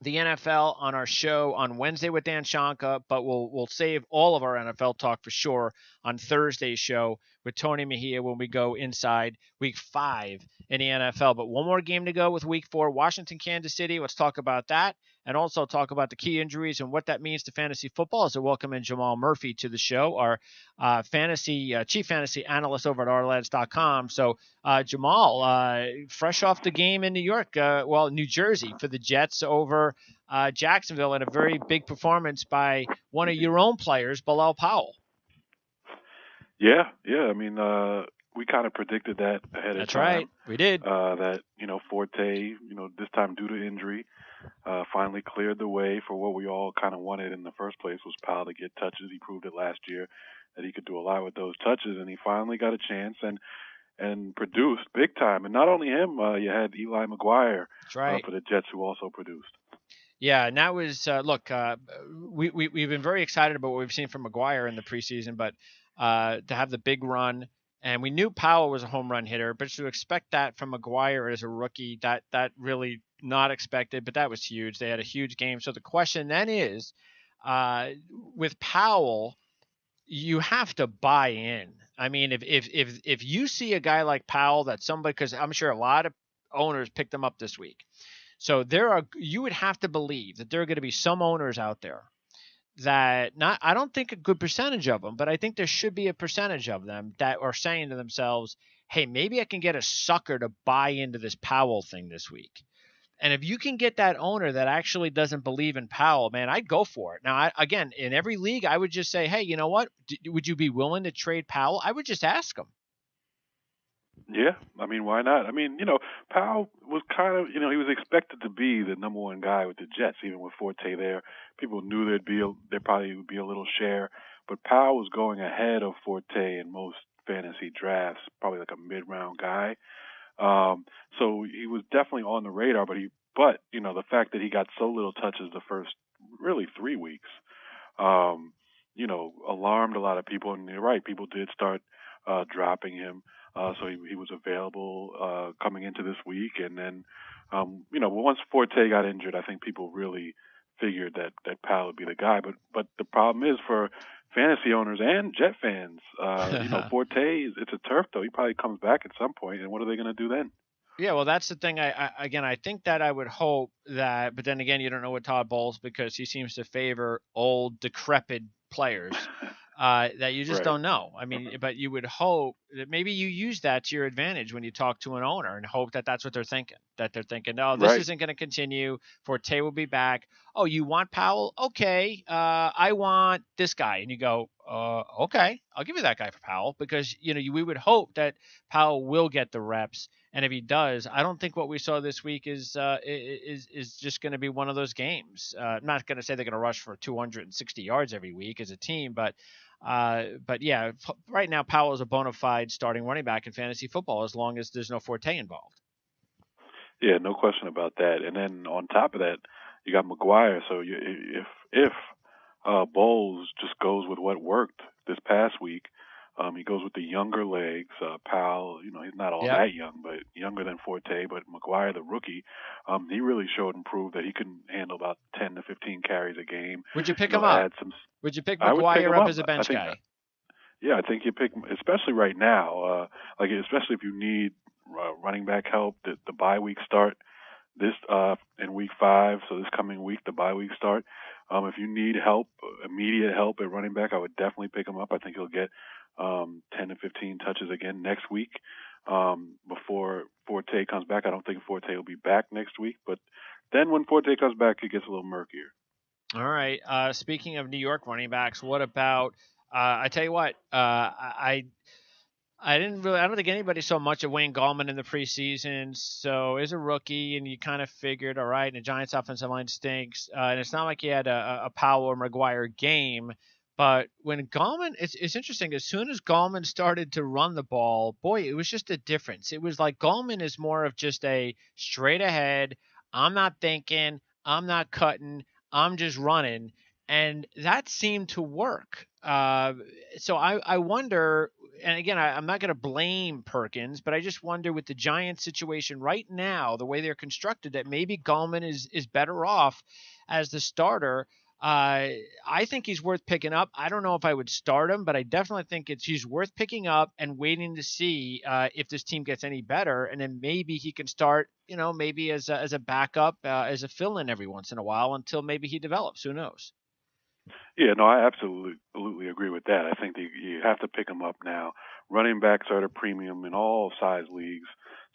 the NFL on our show on Wednesday with Dan Shonka, but we'll save all of our NFL talk for sure on Thursday's show with Tony Mejia when we go inside Week 5 in the NFL. But one more game to go with Week 4, Washington, Kansas City. Let's talk about that, and also talk about the key injuries and what that means to fantasy football. As I welcome in Jamal Murphy to the show, our chief fantasy analyst over at Ourlads.com. So Jamal, fresh off the game in New York, New Jersey for the Jets over Jacksonville, and a very big performance by one of your own players, Bilal Powell. Yeah. I mean, we kind of predicted that ahead of time. That's right, we did. That Forte, this time due to injury, finally cleared the way for what we all kind of wanted in the first place, was Powell to get touches. He proved it last year that he could do a lot with those touches, and he finally got a chance and produced big time. And not only him, you had Eli McGuire for the Jets, who also produced. Yeah, and that was we've been very excited about what we've seen from McGuire in the preseason, but to have the big run, and we knew Powell was a home run hitter, but to expect that from McGuire as a rookie, that really not expected, but that was huge. They had a huge game. So the question then is, with Powell, you have to buy in. I mean, if you see a guy like Powell, that's somebody, because I'm sure a lot of owners picked him up this week. So you would have to believe that there are going to be some owners out there that I don't think a good percentage of them, but I think there should be a percentage of them that are saying to themselves, hey, maybe I can get a sucker to buy into this Powell thing this week. And if you can get that owner that actually doesn't believe in Powell, man, I'd go for it. Now, again, in every league, I would just say, hey, you know what? Would you be willing to trade Powell? I would just ask him. Yeah, I mean, why not? I mean, Powell was kind of, he was expected to be the number one guy with the Jets, even with Forte there. People knew there probably would be a little share but Powell was going ahead of Forte in most fantasy drafts, probably like a mid-round guy. Um, so he was definitely on the radar, but the fact that he got so little touches the first really 3 weeks, um, alarmed a lot of people. And you're right, people did start dropping him. So he was available coming into this week, and then once Forte got injured, I think people really figured that Powell would be the guy. But the problem is for fantasy owners and Jet fans, Forte it's a turf though. He probably comes back at some point, and what are they going to do then? Yeah, well, that's the thing. I think that I would hope that, but then again, you don't know what Todd Bowles because he seems to favor old, decrepit players that you just Right. don't know. I mean, but you would hope that maybe you use that to your advantage when you talk to an owner and hope that that's what they're thinking. That they're thinking, no, this Right. isn't going to continue. Forte will be back. Oh, you want Powell? Okay, I want this guy, and you go, okay, I'll give you that guy for Powell because we would hope that Powell will get the reps. And if he does, I don't think what we saw this week is just going to be one of those games. I'm not going to say they're going to rush for 260 yards every week as a team, but yeah, right now Powell is a bona fide starting running back in fantasy football as long as there's no Forte involved. Yeah, no question about that. And then on top of that, you got McGuire. So if Bowles just goes with what worked this past week, he goes with the younger legs. Powell, he's not all Yep. that young, but younger than Forte. But McGuire, the rookie, he really showed and proved that he can handle about 10 to 15 carries a game. Would you pick him up? Add some. Would you pick I would pick him McGuire up up. as a I bench think. guy? Yeah, I think you pick, especially right now. Especially if you need running back help. The bye week start this in week 5, so this coming week the bye week start. If you need help, immediate help at running back, I would definitely pick him up. I think he'll get 10 to 15 touches again next week before Forte comes back. I don't think Forte will be back next week, but then when Forte comes back, it gets a little murkier. All right. Speaking of New York running backs, what about? I tell you what. I didn't really. I don't think anybody saw much of Wayne Gallman in the preseason. So as a rookie, and you kind of figured, all right, and the Giants' offensive line stinks, and it's not like he had a Powell or McGuire game. But when Gallman, it's interesting. As soon as Gallman started to run the ball, boy, it was just a difference. It was like Gallman is more of just a straight ahead. I'm not thinking. I'm not cutting. I'm just running, and that seemed to work. So I wonder, and again, I'm not going to blame Perkins, but I just wonder with the Giants situation right now, the way they're constructed, that maybe Gallman is better off as the starter. I think he's worth picking up. I don't know if I would start him, but I definitely think he's worth picking up and waiting to see if this team gets any better, and then maybe he can start, maybe as a backup, as a fill-in every once in a while until maybe he develops. Who knows? Yeah, no, I absolutely agree with that. I think that you have to pick them up now. Running backs are at a premium in all size leagues.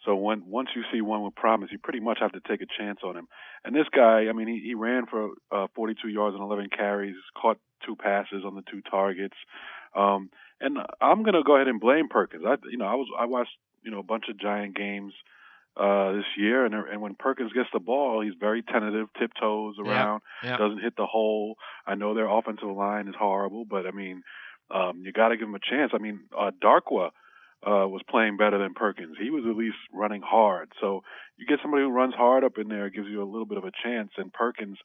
So once you see one with promise, you pretty much have to take a chance on him. And this guy, I mean, he ran for 42 yards and 11 carries, caught 2 passes on the 2 targets. And I'm gonna go ahead and blame Perkins. I watched a bunch of Giant games this year, and when Perkins gets the ball, he's very tentative, tiptoes Yeah. around, Yeah. doesn't hit the hole. I know their offensive line is horrible, but I mean, you got to give him a chance. I mean, Darkwa was playing better than Perkins. He was at least running hard. So you get somebody who runs hard up in there, it gives you a little bit of a chance. And Perkins,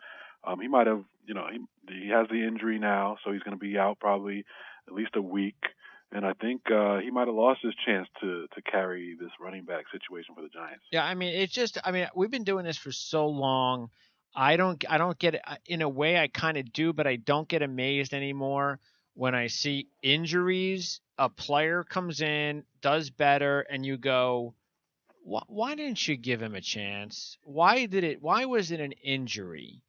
he might have, he has the injury now, so he's going to be out probably at least a week. And I think he might have lost his chance to carry this running back situation for the Giants. Yeah, I mean, we've been doing this for so long. I don't get it. In a way, I kind of do, but I don't get amazed anymore when I see injuries. A player comes in, does better, and you go, why didn't you give him a chance? Why was it an injury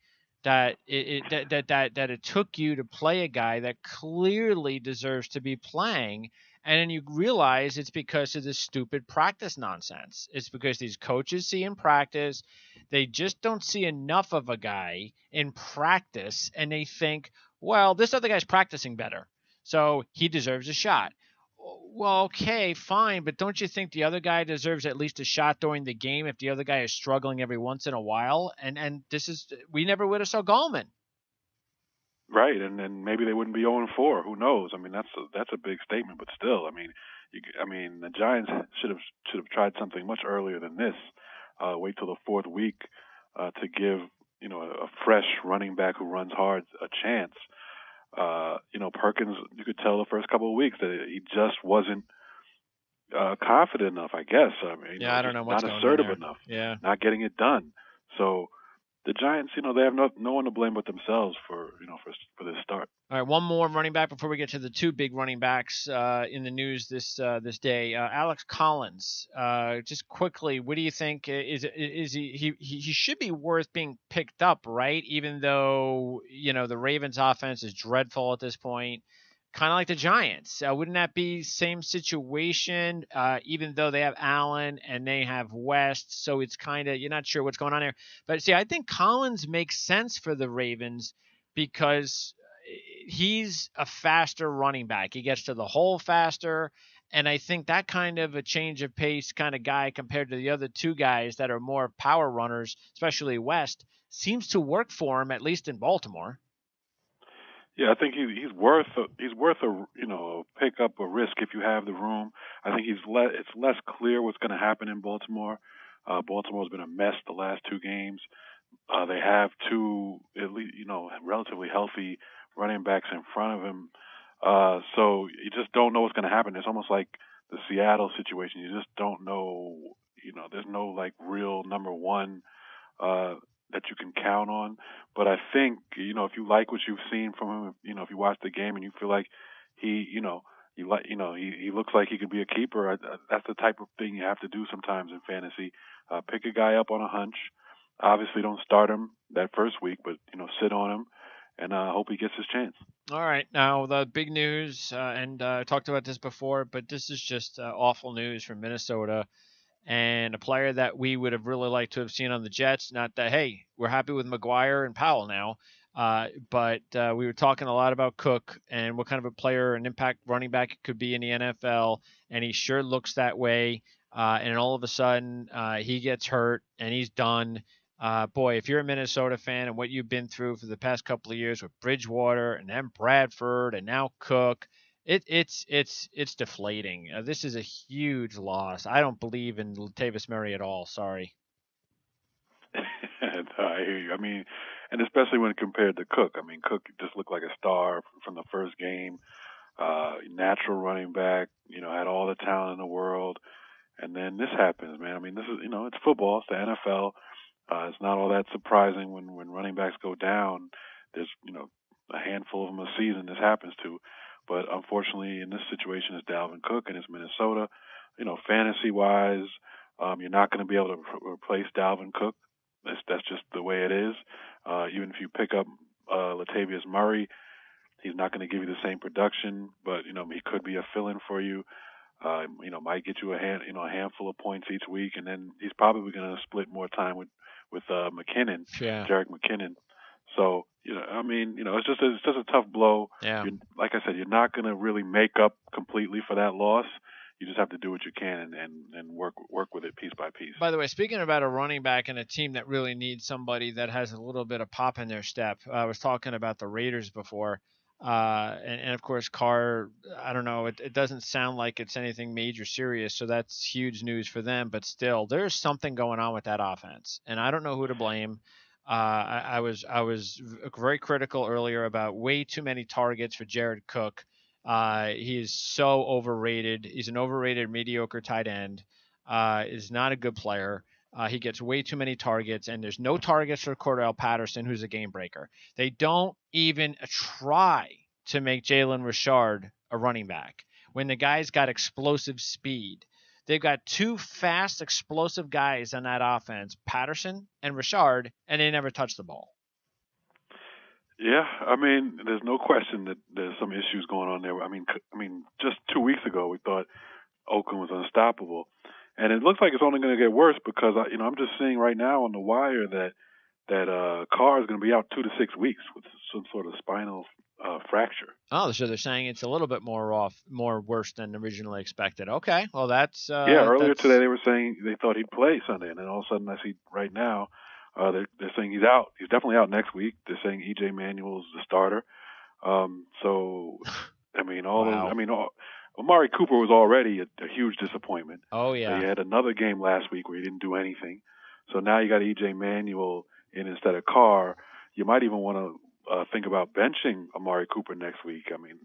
that it took you to play a guy that clearly deserves to be playing? And then you realize it's because of this stupid practice nonsense. It's because these coaches see in practice, they just don't see enough of a guy in practice, and they think, well, this other guy's practicing better, so he deserves a shot. Well, okay, fine, but don't you think the other guy deserves at least a shot during the game if the other guy is struggling every once in a while? And we never would have saw Gallman. Right, and then maybe they wouldn't be 0-4. Who knows? I mean, that's a big statement, but still, I mean, the Giants should have tried something much earlier than this. Wait till the fourth week to give a fresh running back who runs hard a chance. Perkins, you could tell the first couple of weeks that he just wasn't confident enough. I guess. I mean, Yeah, I don't just know what's not going on assertive there. enough, Yeah. not getting it done. So the Giants, they have no one to blame but themselves for this start. All right, one more running back before we get to the two big running backs in the news this day. Alex Collins. Just quickly, what do you think? Is he should be worth being picked up, right? Even though the Ravens' offense is dreadful at this point, kind of like the Giants. Wouldn't that be same situation? Even though they have Allen and they have West, so it's kind of you're not sure what's going on there. But see, I think Collins makes sense for the Ravens because he's a faster running back. He gets to the hole faster. And I think that kind of a change of pace kind of guy compared to the other two guys that are more power runners, especially West, seems to work for him, at least in Baltimore. Yeah, I think he's worth a pick up a risk if you have the room. I think it's less clear what's going to happen in Baltimore. Baltimore's been a mess the last two games. They have two at least relatively healthy running backs in front of him. So you just don't know what's going to happen. It's almost like the Seattle situation. You just don't know. There's no like real number one uh, that you can count on. But I think if you like what you've seen from him, if you watch the game and you feel like he, he looks like he could be a keeper. That's the type of thing you have to do sometimes in fantasy. Pick a guy up on a hunch. Obviously, don't start him that first week, but sit on him and hope he gets his chance. All right. Now, the big news, and I talked about this before, but this is just awful news from Minnesota and a player that we would have really liked to have seen on the Jets. Not that, hey, we're happy with McGuire and Powell now, but we were talking a lot about Cook and what kind of a player, an impact running back it could be in the NFL, and he sure looks that way. And all of a sudden, he gets hurt and he's done. Boy, if you're a Minnesota fan and what you've been through for the past couple of years with Bridgewater and then Bradford and now Cook, it's deflating. This is a huge loss. I don't believe in Latavius Murray at all. Sorry. I hear you. I mean, and especially when compared to Cook. I mean, Cook just looked like a star from the first game. Natural running back. Had all the talent in the world. And then this happens, man. I mean, this is it's football. It's the NFL. It's not all that surprising when running backs go down. There's a handful of them a season this happens to, but unfortunately in this situation it's Dalvin Cook and it's Minnesota. Fantasy wise, you're not going to be able to replace Dalvin Cook. That's just the way it is. Even if you pick up Latavius Murray, he's not going to give you the same production, but he could be a fill-in for you. Might get you a handful of points each week, and then he's probably going to split more time with McKinnon, Yeah. Jerick McKinnon. So I mean, it's just a tough blow. Yeah. Like I said, you're not going to really make up completely for that loss. You just have to do what you can and work with it piece by piece. By the way, speaking about a running back and a team that really needs somebody that has a little bit of pop in their step, I was talking about the Raiders before. And of course, Carr, I don't know, it doesn't sound like it's anything major serious, so that's huge news for them. But still, there's something going on with that offense, and I don't know who to blame. I was very critical earlier about way too many targets for Jared Cook. He is so overrated. He's an overrated, mediocre tight end. Is not a good player. He gets way too many targets, and there's no targets for Cordell Patterson, who's a game breaker. They don't even try to make Jalen Richard a running back when the guy's got explosive speed. They've got two fast, explosive guys on that offense, Patterson and Richard, and they never touch the ball. Yeah, I mean, there's no question that there's some issues going on there. I mean, just 2 weeks ago we thought Oakland was unstoppable, and it looks like it's only going to get worse because I'm just seeing right now on the wire that Carr is going to be out 2 to 6 weeks with some sort of spinal fracture. Oh, so they're saying it's a little bit more worse than originally expected. Okay, well Yeah, earlier that's today they were saying they thought he'd play Sunday, and then all of a sudden I see right now They're saying he's out. He's definitely out next week. They're saying E.J. Manuel's the starter. So, I mean, Wow. Amari Cooper was already a huge disappointment. Oh yeah. You had another game last week where he didn't do anything. So now you got E.J. Manuel in instead of Carr. You might even want to think about benching Amari Cooper next week. I mean,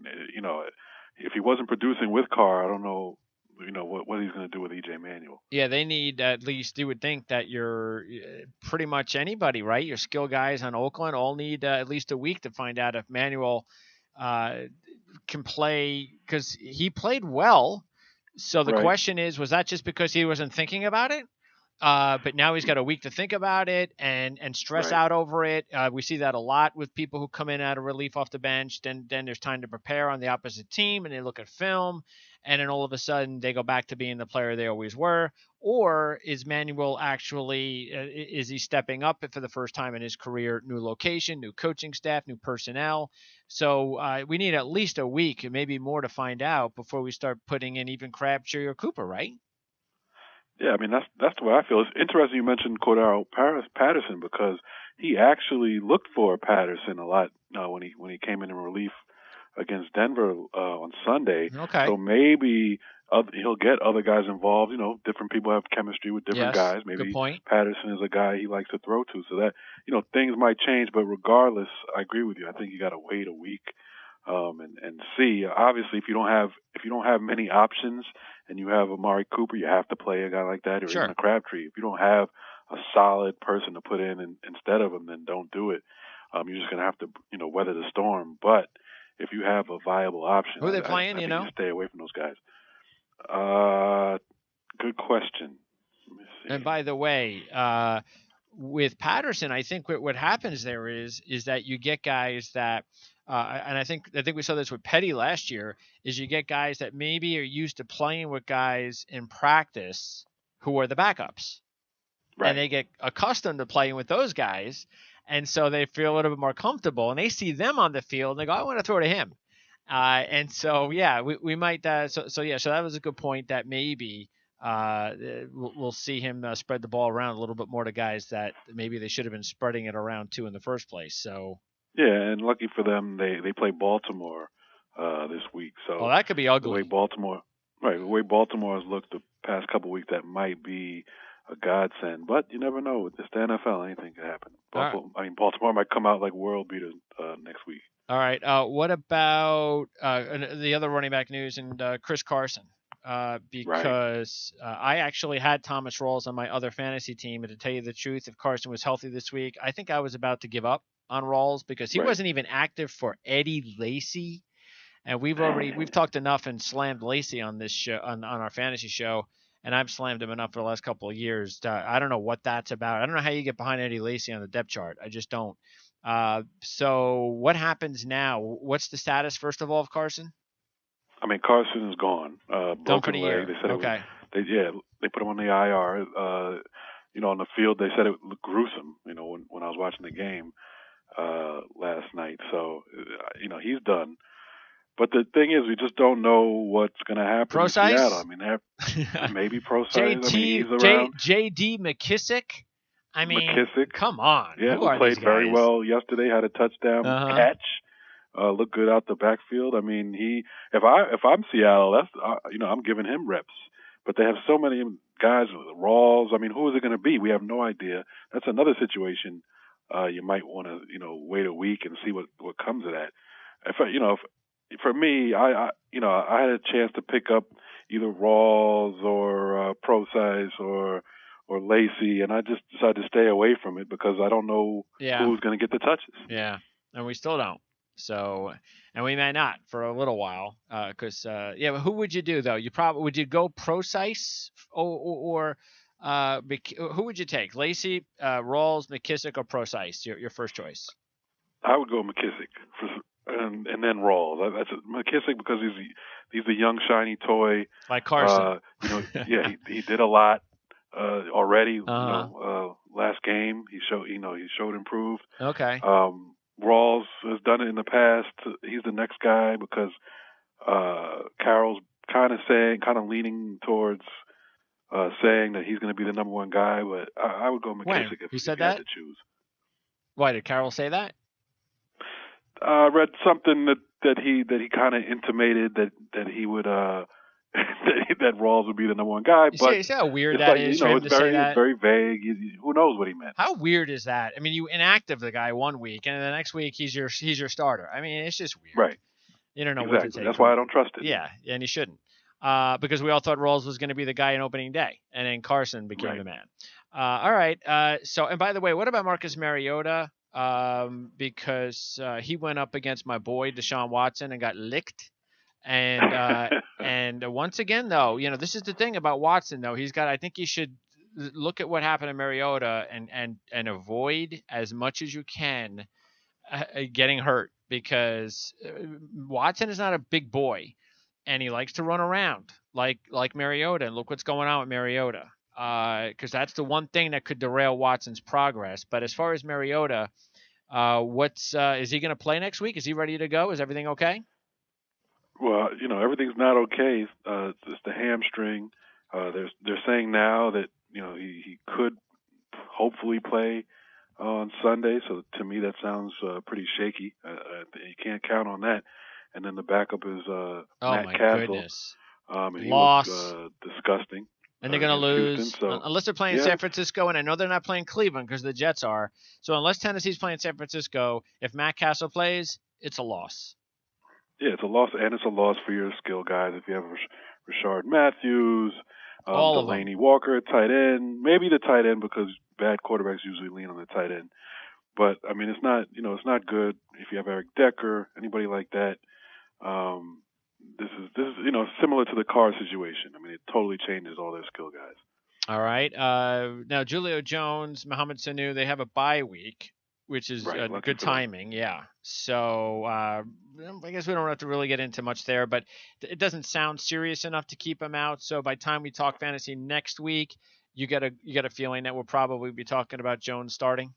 if he wasn't producing with Carr, I don't know, what he's going to do with E.J. Manuel. Yeah, they need at least, you would think that you're pretty much anybody, right? Your skill guys on Oakland all need at least a week to find out if Manuel can play, because he played well. So the Right. question is, was that just because he wasn't thinking about it? But now he's got a week to think about it and stress Right. out over it. We see that a lot with people who come in out of relief off the bench. Then there's time to prepare on the opposite team, and they look at film, and then all of a sudden they go back to being the player they always were. Or is Manuel actually is he stepping up for the first time in his career? New location, new coaching staff, new personnel. So we need at least a week, maybe more, to find out before we start putting in even Crabtree or Cooper, right? Yeah, I mean that's the way I feel. It's interesting you mentioned Cordero Patterson because he actually looked for Patterson a lot when he came in relief against Denver on Sunday. Okay. So maybe he'll get other guys involved. Different people have chemistry with different Yes, guys. Maybe good point. Patterson is a guy he likes to throw to. So that things might change. But regardless, I agree with you. I think you got to wait a week and see. Obviously, if you don't have many options and you have Amari Cooper, you have to play a guy like that, or Sure. even a Crabtree. If you don't have a solid person to put in instead of him, then don't do it. You're just gonna have to weather the storm. But if you have a viable option, Who are they playing? I think you know, you stay away from those guys. Good question. Let me see. And by the way, with Patterson, I think what happens there is that you get guys that, and I think we saw this with Petty last year, is you get guys that maybe are used to playing with guys in practice who are the backups, Right. and they get accustomed to playing with those guys, and so they feel a little bit more comfortable, and they see them on the field, and they go, I want to throw to him. And so, yeah, we might. So that was a good point, that maybe we'll see him spread the ball around a little bit more to guys that maybe they should have been spreading it around to in the first place. So yeah, and lucky for them, they play Baltimore this week. So that could be ugly. The way Baltimore has looked the past couple of weeks, that might be a godsend. But you never know. It's the NFL. Anything can happen. Baltimore might come out like world beaters next week. All right. What about the other running back news and Chris Carson? Because I actually had Thomas Rawls on my other fantasy team, and to tell you the truth, if Carson was healthy this week, I think I was about to give up on Rawls because he wasn't even active for Eddie Lacy, and we've talked enough and slammed Lacy on this show, on our fantasy show, and I've slammed him enough for the last couple of years. I don't know what that's about. I don't know how you get behind Eddie Lacy on the depth chart. I just don't. So what happens now? What's the status, first of all, of Carson? I mean, Carson is gone. Broken leg. They said okay. They put him on the IR. On the field they said it looked gruesome. When I was watching the game last night. So he's done. But the thing is, we just don't know what's going to happen in Seattle. I mean, maybe Pro-Size. He's around. J.D. McKissick. I mean, McKissick. Come on. Yeah, who played very well yesterday. Had a touchdown catch. Looked good out the backfield. I mean, if I'm Seattle, that's I'm giving him reps. But they have so many guys, Rawls. I mean, who is it going to be? We have no idea. That's another situation. You might want to wait a week and see what comes of that. For me, I had a chance to pick up either Rawls or Pro-Size or Lacy, and I just decided to stay away from it because I don't know who's going to get the touches. Yeah, and we still don't. So, and we may not for a little while, because but who would you do though? Would you go Pro-Size or who would you take? Lacy, Rawls, McKissick, or Pro-Size? Your first choice. I would go McKissick and then Rawls. That's McKissick because he's a young shiny toy like Carson. He did a lot already. Last game he showed improved. Okay. Rawls has done it in the past. He's the next guy because Carroll's kind of leaning towards saying that he's going to be the number one guy, but I would go When? McKissick if Who said you had that? to choose. Why did Carroll say that? I read something that he kind of intimated that he would that Rawls would be the number one guy, but You see how weird it's that like is for him it's to say that? very vague. Who knows what he meant? How weird is that? I mean, you inactive the guy one week, and the next week he's your starter. I mean, it's just weird. Right. You don't know Exactly. what to take. That's why I don't trust it. Yeah, and you shouldn't. Because we all thought Rawls was going to be the guy in opening day, and then Carson became the man. All right. So, and by the way, what about Marcus Mariota? Because he went up against my boy Deshaun Watson and got licked. And once again, though, this is the thing about Watson, though. I think he should look at what happened to Mariota and avoid as much as you can getting hurt, because Watson is not a big boy, and he likes to run around like Mariota. And look what's going on with Mariota, because that's the one thing that could derail Watson's progress. But as far as Mariota, is he going to play next week? Is he ready to go? Is everything okay? Well, everything's not okay. It's the hamstring. They're saying now that he could hopefully play on Sunday. So to me, that sounds pretty shaky. You can't count on that. And then the backup is Matt Castle. Goodness. And he Loss. looks disgusting. And they're going to lose Houston, unless they're playing San Francisco, and I know they're not playing Cleveland because the Jets are. So unless Tennessee's playing San Francisco, if Matt Castle plays, it's a loss. Yeah, it's a loss, and it's a loss for your skill guys. If you have Rashard Matthews, Delaney Walker at tight end, maybe the tight end, because bad quarterbacks usually lean on the tight end. But I mean, it's not good if you have Eric Decker, anybody like that. This is similar to the Carr situation. I mean, it totally changes all their skill guys. All right. Now Julio Jones, Mohamed Sanu, they have a bye week, which is good timing. Yeah. So I guess we don't have to really get into much there, but it doesn't sound serious enough to keep him out. So by the time we talk fantasy next week, you get a feeling that we'll probably be talking about Jones starting.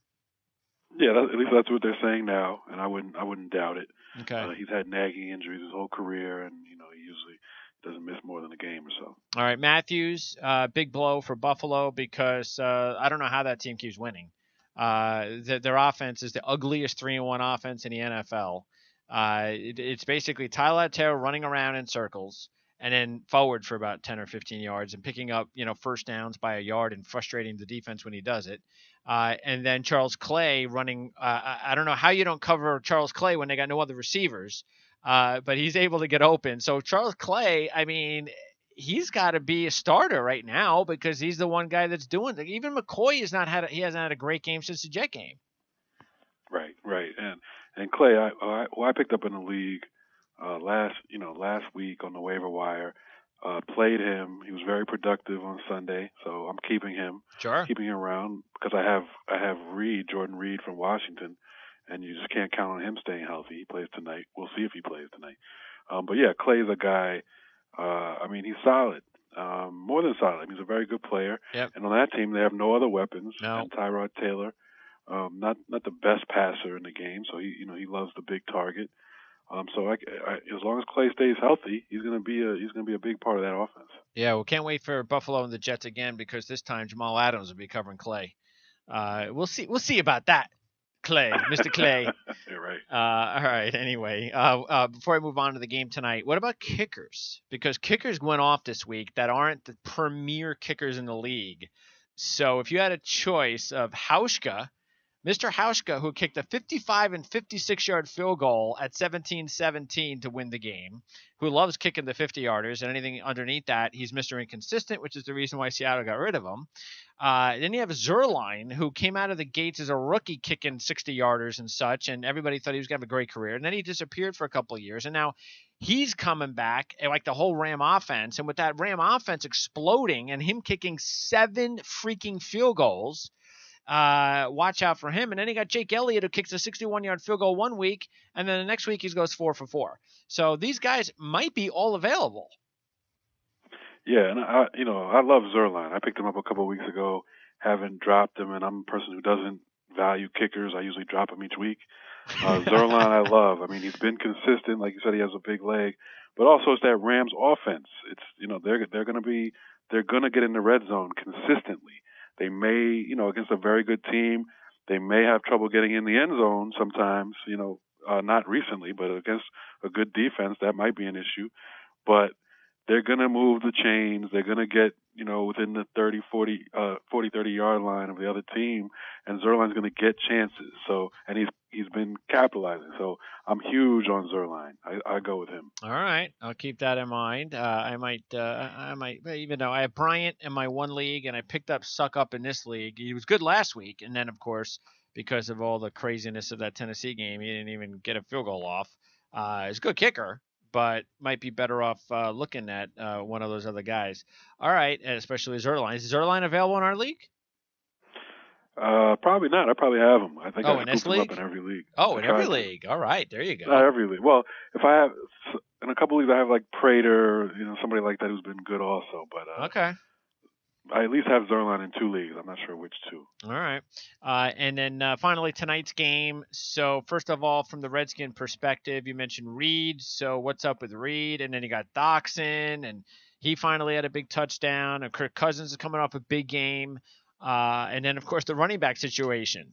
Yeah, at least that's what they're saying now, and I wouldn't doubt it. Okay. He's had nagging injuries his whole career, and he usually doesn't miss more than a game or so. All right, Matthews, big blow for Buffalo, because I don't know how that team keeps winning. Their offense is the ugliest 3-1 offense in the NFL. It's basically Tyler Taylor running around in circles and then forward for about 10 or 15 yards and picking up, first downs by a yard and frustrating the defense when he does it. And then Charles Clay running. I don't know how you don't cover Charles Clay when they got no other receivers, but he's able to get open. So Charles Clay, I mean, he's got to be a starter right now because he's the one guy that's doing it. Even McCoy hasn't had a great game since the Jet game. Right. And Clay, I picked up in the league last week on the waiver wire. Played him. He was very productive on Sunday, so I'm keeping him. Sure. Keeping him around because I have Jordan Reed from Washington, and you just can't count on him staying healthy. He plays tonight. We'll see if he plays tonight. But yeah, Clay's a guy. I mean, he's solid. More than solid. I mean, he's a very good player. Yep. And on that team, they have no other weapons. No. And Tyrod Taylor, not the best passer in the game, so he loves the big target. So as long as Clay stays healthy, he's going to be a big part of that offense. Yeah, well, can't wait for Buffalo and the Jets again, because this time Jamal Adams will be covering Clay. We'll see about that, Clay, Mr. Clay. You're right. All right. Anyway, before I move on to the game tonight, what about kickers? Because kickers went off this week that aren't the premier kickers in the league. So if you had a choice of Hauschka, Mr. Hauschka, who kicked a 55 and 56-yard field goal at 17-17 to win the game, who loves kicking the 50-yarders, and anything underneath that, he's Mr. Inconsistent, which is the reason why Seattle got rid of him. Then you have Zerline, who came out of the gates as a rookie kicking 60-yarders and such, and everybody thought he was going to have a great career. And then he disappeared for a couple of years, and now he's coming back, like the whole Ram offense. And with that Ram offense exploding and him kicking 7 freaking field goals, watch out for him. And then he got Jake Elliott, who kicks a 61-yard field goal one week, and then the next week he goes 4 for 4. So these guys might be all available. Yeah, and I love Zerline. I picked him up a couple of weeks ago, haven't dropped him, and I'm a person who doesn't value kickers. I usually drop him each week. Zerline I love. I mean, he's been consistent. Like you said, he has a big leg. But also it's that Rams offense. It's they're going to be they're going to get in the red zone consistently. They may, against a very good team, they may have trouble getting in the end zone sometimes, not recently, but against a good defense, that might be an issue. But they're going to move the chains. They're going to get, within the 30-yard line of the other team, and Zerline's going to get chances. So, and he's been capitalizing. So I'm huge on Zerline. I go with him. All right, I'll keep that in mind. I might, even though I have Bryant in my one league, and I picked up Suck Up in this league. He was good last week, and then of course, because of all the craziness of that Tennessee game, he didn't even get a field goal off. He's a good kicker, but might be better off looking at one of those other guys. All right, especially Zerline. Is Zerline available in our league? Probably not. I probably have him. I think I scooped him up in every league. Oh, in every league. All right, there you go. Not every league. Well, if I have in a couple leagues, I have like Prater, somebody like that who's been good also. But okay. I at least have Zerline in 2 leagues. I'm not sure which 2. All right. And then finally, tonight's game. So, first of all, from the Redskin perspective, you mentioned Reed. So, what's up with Reed? And then you got Doxson, and he finally had a big touchdown. And Kirk Cousins is coming off a big game. And then, of course, the running back situation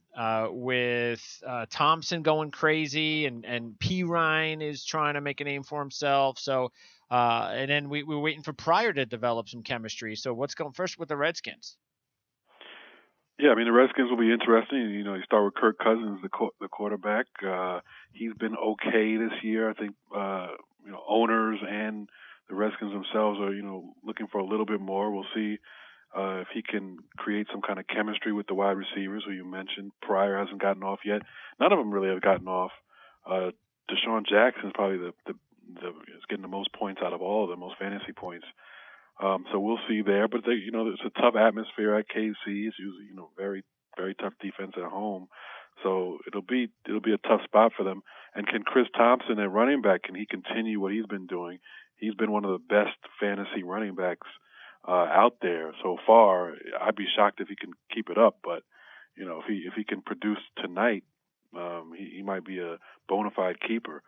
with Thompson going crazy, and P. Ryan is trying to make a name for himself. So, and then we're waiting for Pryor to develop some chemistry. So what's going first with the Redskins? Yeah, I mean, the Redskins will be interesting. You start with Kirk Cousins, the quarterback. He's been okay this year. I think, owners and the Redskins themselves are, looking for a little bit more. We'll see if he can create some kind of chemistry with the wide receivers who you mentioned. Pryor hasn't gotten off yet. None of them really have gotten off. Deshaun Jackson is probably is getting the most points out of all of them, most fantasy points. So we'll see there. But it's a tough atmosphere at KC. It's usually, very, very tough defense at home. So it'll be a tough spot for them. And can Chris Thompson at running back, can he continue what he's been doing? He's been one of the best fantasy running backs out there so far. I'd be shocked if he can keep it up. But if he can produce tonight, he might be a bona fide keeper.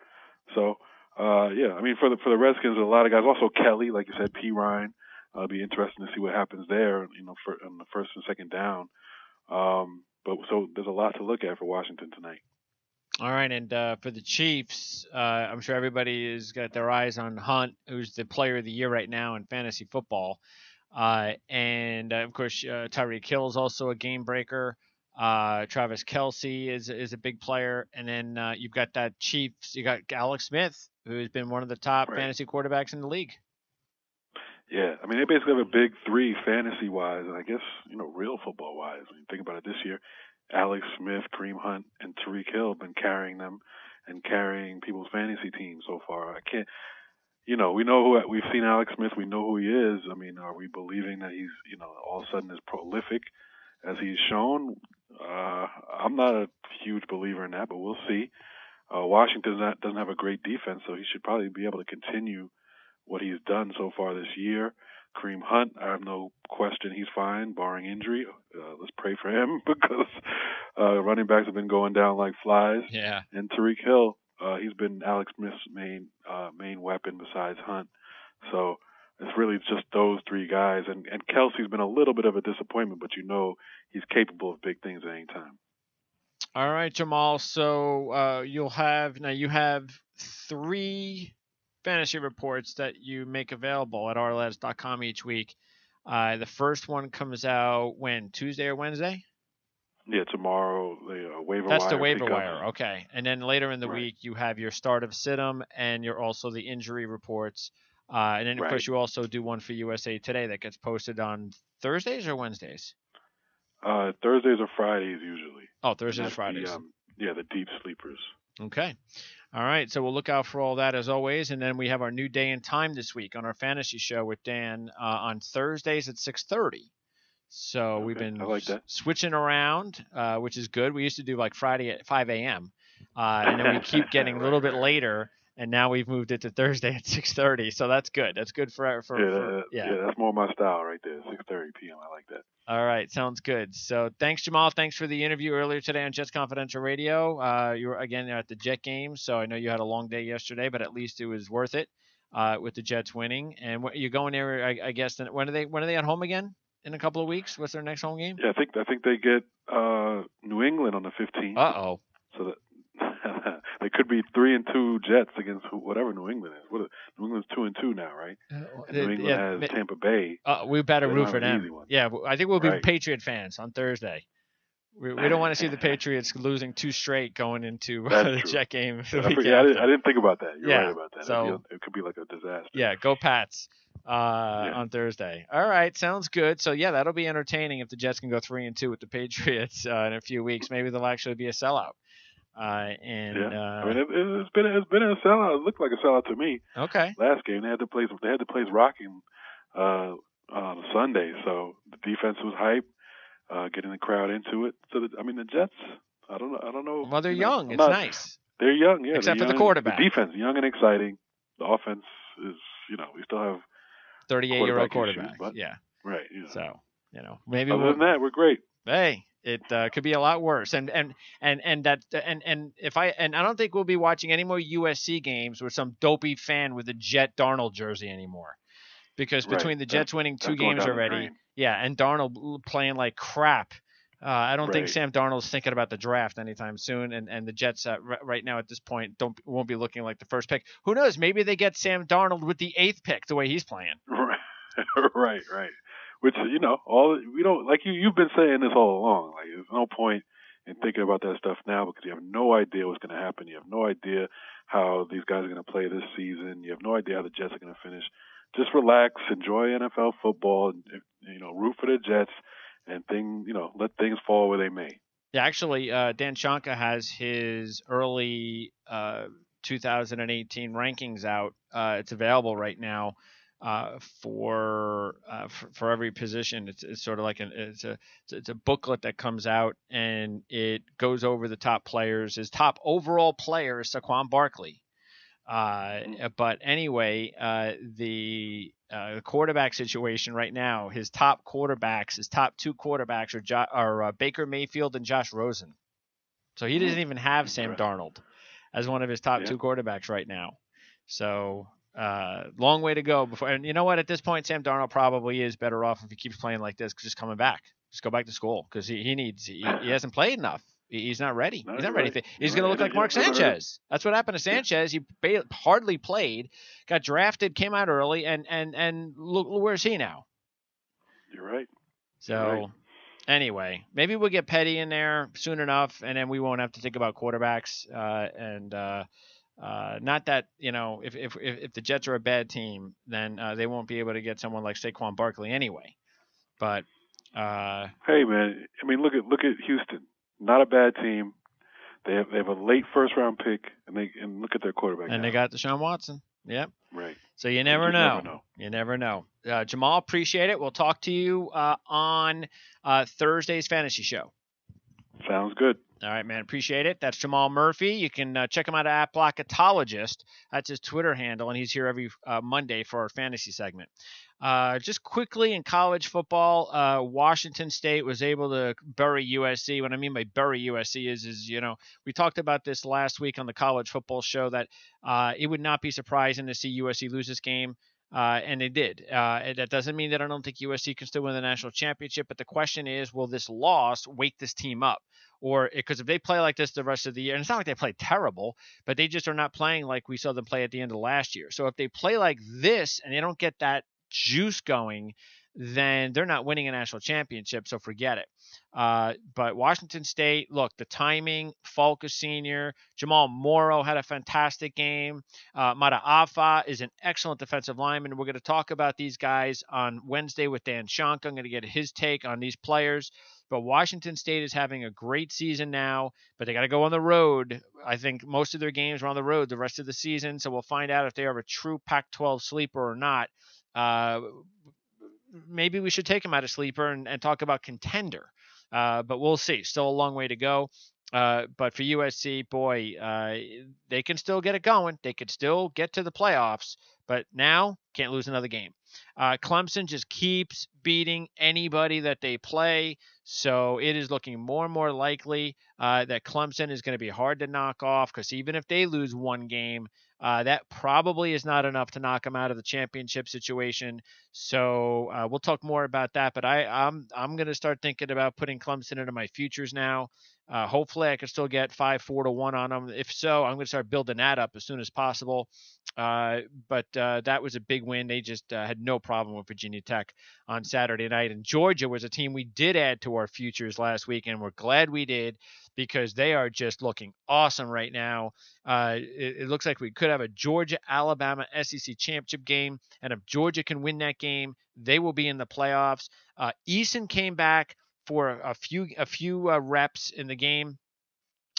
So. Yeah, I mean, for the Redskins, a lot of guys. Also Kelly, like you said, P. Ryan. It'll be interesting to see what happens there. On the first and second down. But so there's a lot to look at for Washington tonight. All right, and for the Chiefs, I'm sure everybody has got their eyes on Hunt, who's the player of the year right now in fantasy football. And of course, Tyreek Hill is also a game breaker. Travis Kelce is a big player, and then you've got that Chiefs. You got Alex Smith, who's been one of the top fantasy quarterbacks in the league. Yeah, I mean, they basically have a big 3 fantasy-wise, and I guess, real football-wise. When you think about it this year, Alex Smith, Kareem Hunt, and Tyreek Hill have been carrying them and carrying people's fantasy teams so far. I can't, we know we've seen Alex Smith. We know who he is. I mean, are we believing that he's, all of a sudden as prolific as he's shown? I'm not a huge believer in that, but we'll see. Washington doesn't have a great defense, so he should probably be able to continue what he's done so far this year. Kareem Hunt, I have no question he's fine, barring injury. Let's pray for him because running backs have been going down like flies. Yeah. And Tyreek Hill, he's been Alex Smith's main weapon besides Hunt. So it's really just those 3 guys. And Kelsey's been a little bit of a disappointment, but he's capable of big things at any time. All right, Jamal. So you have 3 fantasy reports that you make available at ourlads.com each week. The first one comes out when? Tuesday or Wednesday? Yeah, tomorrow. The waiver That's wire. That's the waiver wire. Okay. And then later in the Right. week, you have your start of Sid'em and you're also the injury reports. And then, of course, you also do one for USA Today that gets posted on Thursdays or Wednesdays? Thursdays or Fridays usually. Oh, Thursdays or Fridays. The deep sleepers. Okay. All right. So we'll look out for all that as always. And then we have our new day and time this week on our fantasy show with Dan on Thursdays at 6:30. So we've been switching around, which is good. We used to do like Friday at 5 a.m. And then we keep getting a little bit later. And now we've moved it to Thursday at 6:30. So that's good. That's good for that's more my style right there. 6:30 p.m. I like that. All right, sounds good. So thanks, Jamal. Thanks for the interview earlier today on Jets Confidential Radio. You were again at the Jet game, so I know you had a long day yesterday, but at least it was worth it. with the Jets winning. And you're going there, I guess. When are they at home again? In a couple of weeks? What's their next home game? Yeah, I think they get New England on the 15th. Uh-oh. So that they could be 3-2 Jets against whatever New England is. New England's 2-2 now, right? And New England has Tampa Bay. We better root for them. Yeah, I think we'll be Patriot fans on Thursday. We don't want to see the Patriots losing 2 straight going into the Jet game. I didn't think about that. You're right about that. So it could be like a disaster. Yeah, go Pats on Thursday. All right, sounds good. So yeah, that'll be entertaining if the Jets can go 3-2 with the Patriots in a few weeks. Maybe they'll actually be a sellout. I mean, it's been a sellout. It looked like a sellout to me. Okay. Last game they had the place rocking on Sunday, so the defense was hype. Getting the crowd into it. So the Jets. I don't know. Well, they're young. It's nice. They're young, yeah. Except for the quarterback. The defense, young and exciting. The offense is, we still have 38-year-old quarterback. Issues, yeah. Right. So maybe. Other than that, we're great. Hey, it could be a lot worse. And I don't think we'll be watching any more USC games with some dopey fan with a Jet Darnold jersey anymore. Because between the Jets winning 2 games already, and Darnold playing like crap, I don't think Sam Darnold's thinking about the draft anytime soon. And the Jets right now at this point won't be looking like the first pick. Who knows? Maybe they get Sam Darnold with the 8th pick the way he's playing. Right. Which we don't like you've been saying this all along. Like there's no point in thinking about that stuff now because you have no idea what's going to happen. You have no idea how these guys are going to play this season. You have no idea how the Jets are going to finish. Just relax, enjoy NFL football, and root for the Jets, and let things fall where they may. Yeah, actually, Dan Shanka has his early 2018 rankings out. It's available right now for every position. It's sort of like it's a booklet that comes out, and it goes over the top players. His top overall player is Saquon Barkley. But anyway, the quarterback situation right now, his top 2 quarterbacks are Baker Mayfield and Josh Rosen. So he doesn't even have Sam Darnold as one of his top 2 quarterbacks right now. So long way to go before. And you know what? At this point, Sam Darnold probably is better off if he keeps playing like this, just coming back. Just go back to school because he hasn't played enough. He's not ready. He's not ready. He's going to look like Mark Sanchez. That's what happened to Sanchez. He hardly played, got drafted, came out early, and look where's he now? You're right. So anyway, maybe we'll get Petty in there soon enough, and then we won't have to think about quarterbacks. Not that if the Jets are a bad team, then they won't be able to get someone like Saquon Barkley anyway. But hey man, look at Houston. Not a bad team. They have a late first round pick, and look at their quarterback. And now. They got Deshaun Watson. Yep. Right. So you never know. You never know. Jamal, appreciate it. We'll talk to you on Thursday's fantasy show. Sounds good. All right, man. Appreciate it. That's Jamal Murphy. You can check him out at Blockatologist. That's his Twitter handle, and he's here every Monday for our fantasy segment. Just quickly in college football, Washington State was able to bury USC. What I mean by bury USC is we talked about this last week on the college football show that it would not be surprising to see USC lose this game. And they did. That doesn't mean that I don't think USC can still win the national championship. But the question is, will this loss wake this team up? Or because if they play like this the rest of the year, and it's not like they play terrible, but they just are not playing like we saw them play at the end of last year. So if they play like this and they don't get that juice going, then they're not winning a national championship. So forget it. But Washington State, look, the timing, Falk Sr., Jamal Morrow had a fantastic game. Mata Afa is an excellent defensive lineman. We're going to talk about these guys on Wednesday with Dan Shanka. I'm going to get his take on these players. But Washington State is having a great season now, but they got to go on the road. I think most of their games are on the road the rest of the season. So we'll find out if they are a true Pac-12 sleeper or not. Maybe we should take them out of sleeper and talk about contender. But we'll see. Still a long way to go. But for USC, boy, they can still get it going. They could still get to the playoffs. But now, can't lose another game. Clemson just keeps beating anybody that they play. So it is looking more and more likely that Clemson is going to be hard to knock off because even if they lose one game, That probably is not enough to knock them out of the championship situation. So we'll talk more about that. But I'm going to start thinking about putting Clemson into my futures now. Hopefully, I can still get 5-4 to 1 on them. If so, I'm going to start building that up as soon as possible. But that was a big win. They just had no problem with Virginia Tech on Saturday night. And Georgia was a team we did add to our futures last week, and we're glad we did because they are just looking awesome right now. It looks like we could have a Georgia-Alabama SEC championship game, and if Georgia can win that game, they will be in the playoffs. Eason came back for a few reps in the game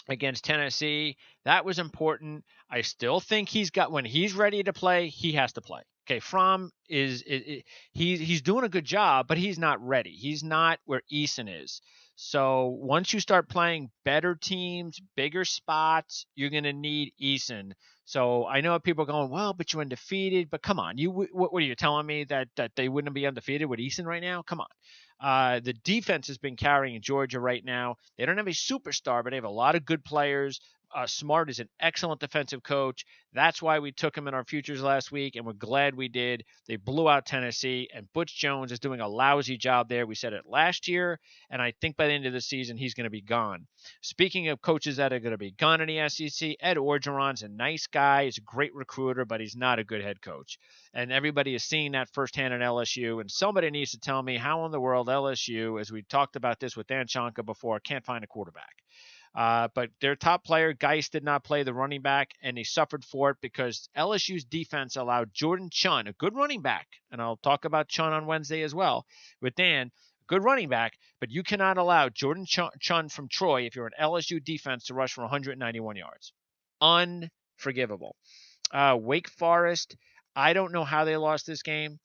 against Tennessee. That was important. I still think when he's ready to play, he has to play. Okay, Fromm he's doing a good job, but he's not ready. He's not where Eason is. So once you start playing better teams, bigger spots, you're going to need Eason. So I know people are going, well, but you're undefeated. But come on, what are you telling me that they wouldn't be undefeated with Eason right now? Come on. The defense has been carrying Georgia right now. They don't have a superstar, but they have a lot of good players. Smart is an excellent defensive coach. That's why we took him in our futures last week, and we're glad we did. They blew out Tennessee, and Butch Jones is doing a lousy job there. We said it last year, and I think by the end of the season, he's going to be gone. Speaking of coaches that are going to be gone in the SEC, Ed Orgeron's a nice guy. He's a great recruiter, but he's not a good head coach. And everybody is seeing that firsthand at LSU, and somebody needs to tell me how in the world LSU, as we talked about this with Dan Shonka before, can't find a quarterback. But their top player, Geist, did not play the running back, and they suffered for it because LSU's defense allowed Jordan Chunn, a good running back, and I'll talk about Chunn on Wednesday as well with Dan, good running back, but you cannot allow Jordan Chunn from Troy, if you're an LSU defense, to rush for 191 yards. Unforgivable. Wake Forest, I don't know how they lost this game.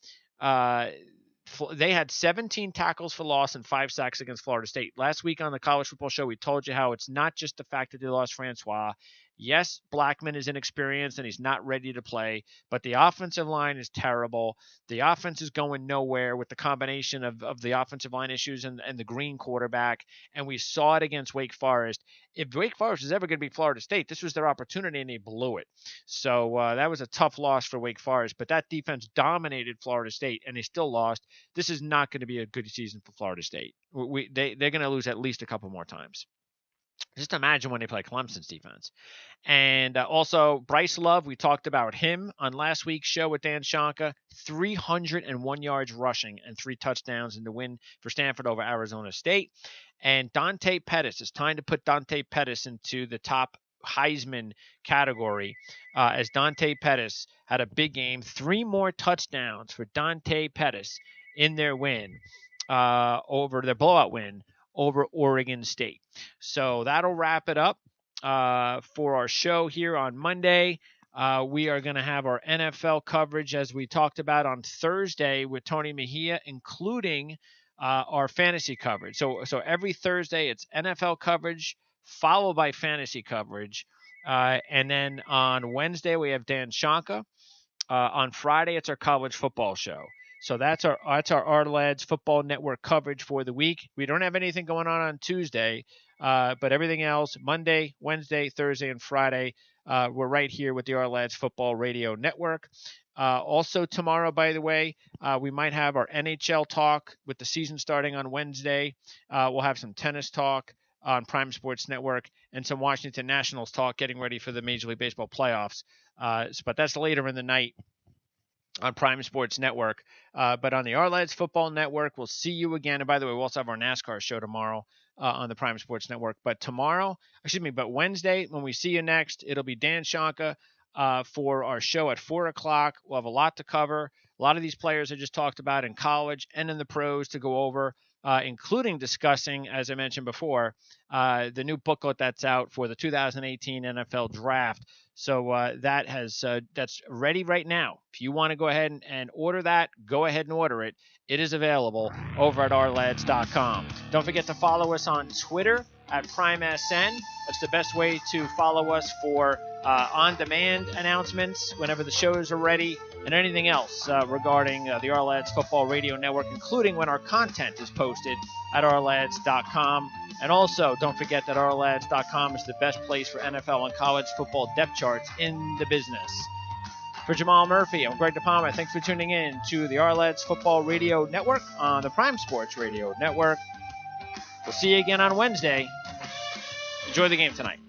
They had 17 tackles for loss and 5 sacks against Florida State. Last week on the College Football Show, we told you how it's not just the fact that they lost Francois. Yes, Blackman is inexperienced and he's not ready to play, but the offensive line is terrible. The offense is going nowhere with the combination of the offensive line issues and the green quarterback, and we saw it against Wake Forest. If Wake Forest is ever going to be Florida State, this was their opportunity, and they blew it. So that was a tough loss for Wake Forest, but that defense dominated Florida State, and they still lost. This is not going to be a good season for Florida State. They're going to lose at least a couple more times. Just imagine when they play Clemson's defense. And also, Bryce Love, we talked about him on last week's show with Dan Shonka. 301 yards rushing and 3 touchdowns in the win for Stanford over Arizona State. And Dante Pettis, it's time to put Dante Pettis into the top Heisman category, as Dante Pettis had a big game. 3 more touchdowns for Dante Pettis in their win, over their blowout win over Oregon State. So that'll wrap it up for our show here on Monday. We are going to have our NFL coverage, as we talked about, on Thursday with Tony Mejia, including our fantasy coverage. So every Thursday it's NFL coverage followed by fantasy coverage. And then on Wednesday we have Dan Shonka. On Friday it's our college football show. So that's our Ourlads Football Network coverage for the week. We don't have anything going on Tuesday, but everything else, Monday, Wednesday, Thursday, and Friday, we're right here with the Ourlads Football Radio Network. Also tomorrow, by the way, we might have our NHL talk with the season starting on Wednesday. We'll have some tennis talk on Prime Sports Network and some Washington Nationals talk getting ready for the Major League Baseball playoffs. But that's later in the night on Prime Sports Network. But on the Ourlads Football Network, we'll see you again. And by the way, we'll also have our NASCAR show tomorrow on the Prime Sports Network. But Wednesday, when we see you next, it'll be Dan Shonka for our show at 4 o'clock. We'll have a lot to cover. A lot of these players I just talked about in college and in the pros to go over, including discussing, as I mentioned before, the new booklet that's out for the 2018 NFL Draft. So that's ready right now. If you want to go ahead and order that, go ahead and order it. It is available over at ourlads.com. Don't forget to follow us on Twitter at PrimeSN. That's the best way to follow us for on-demand announcements whenever the shows are ready, and anything else regarding the Ourlads Football Radio Network, including when our content is posted at ourlads.com. And also, don't forget that ourlads.com is the best place for NFL and college football depth charts in the business. For Jamal Murphy, I'm Greg DePalma. Thanks for tuning in to the Ourlads Football Radio Network on the Prime Sports Radio Network. We'll see you again on Wednesday. Enjoy the game tonight.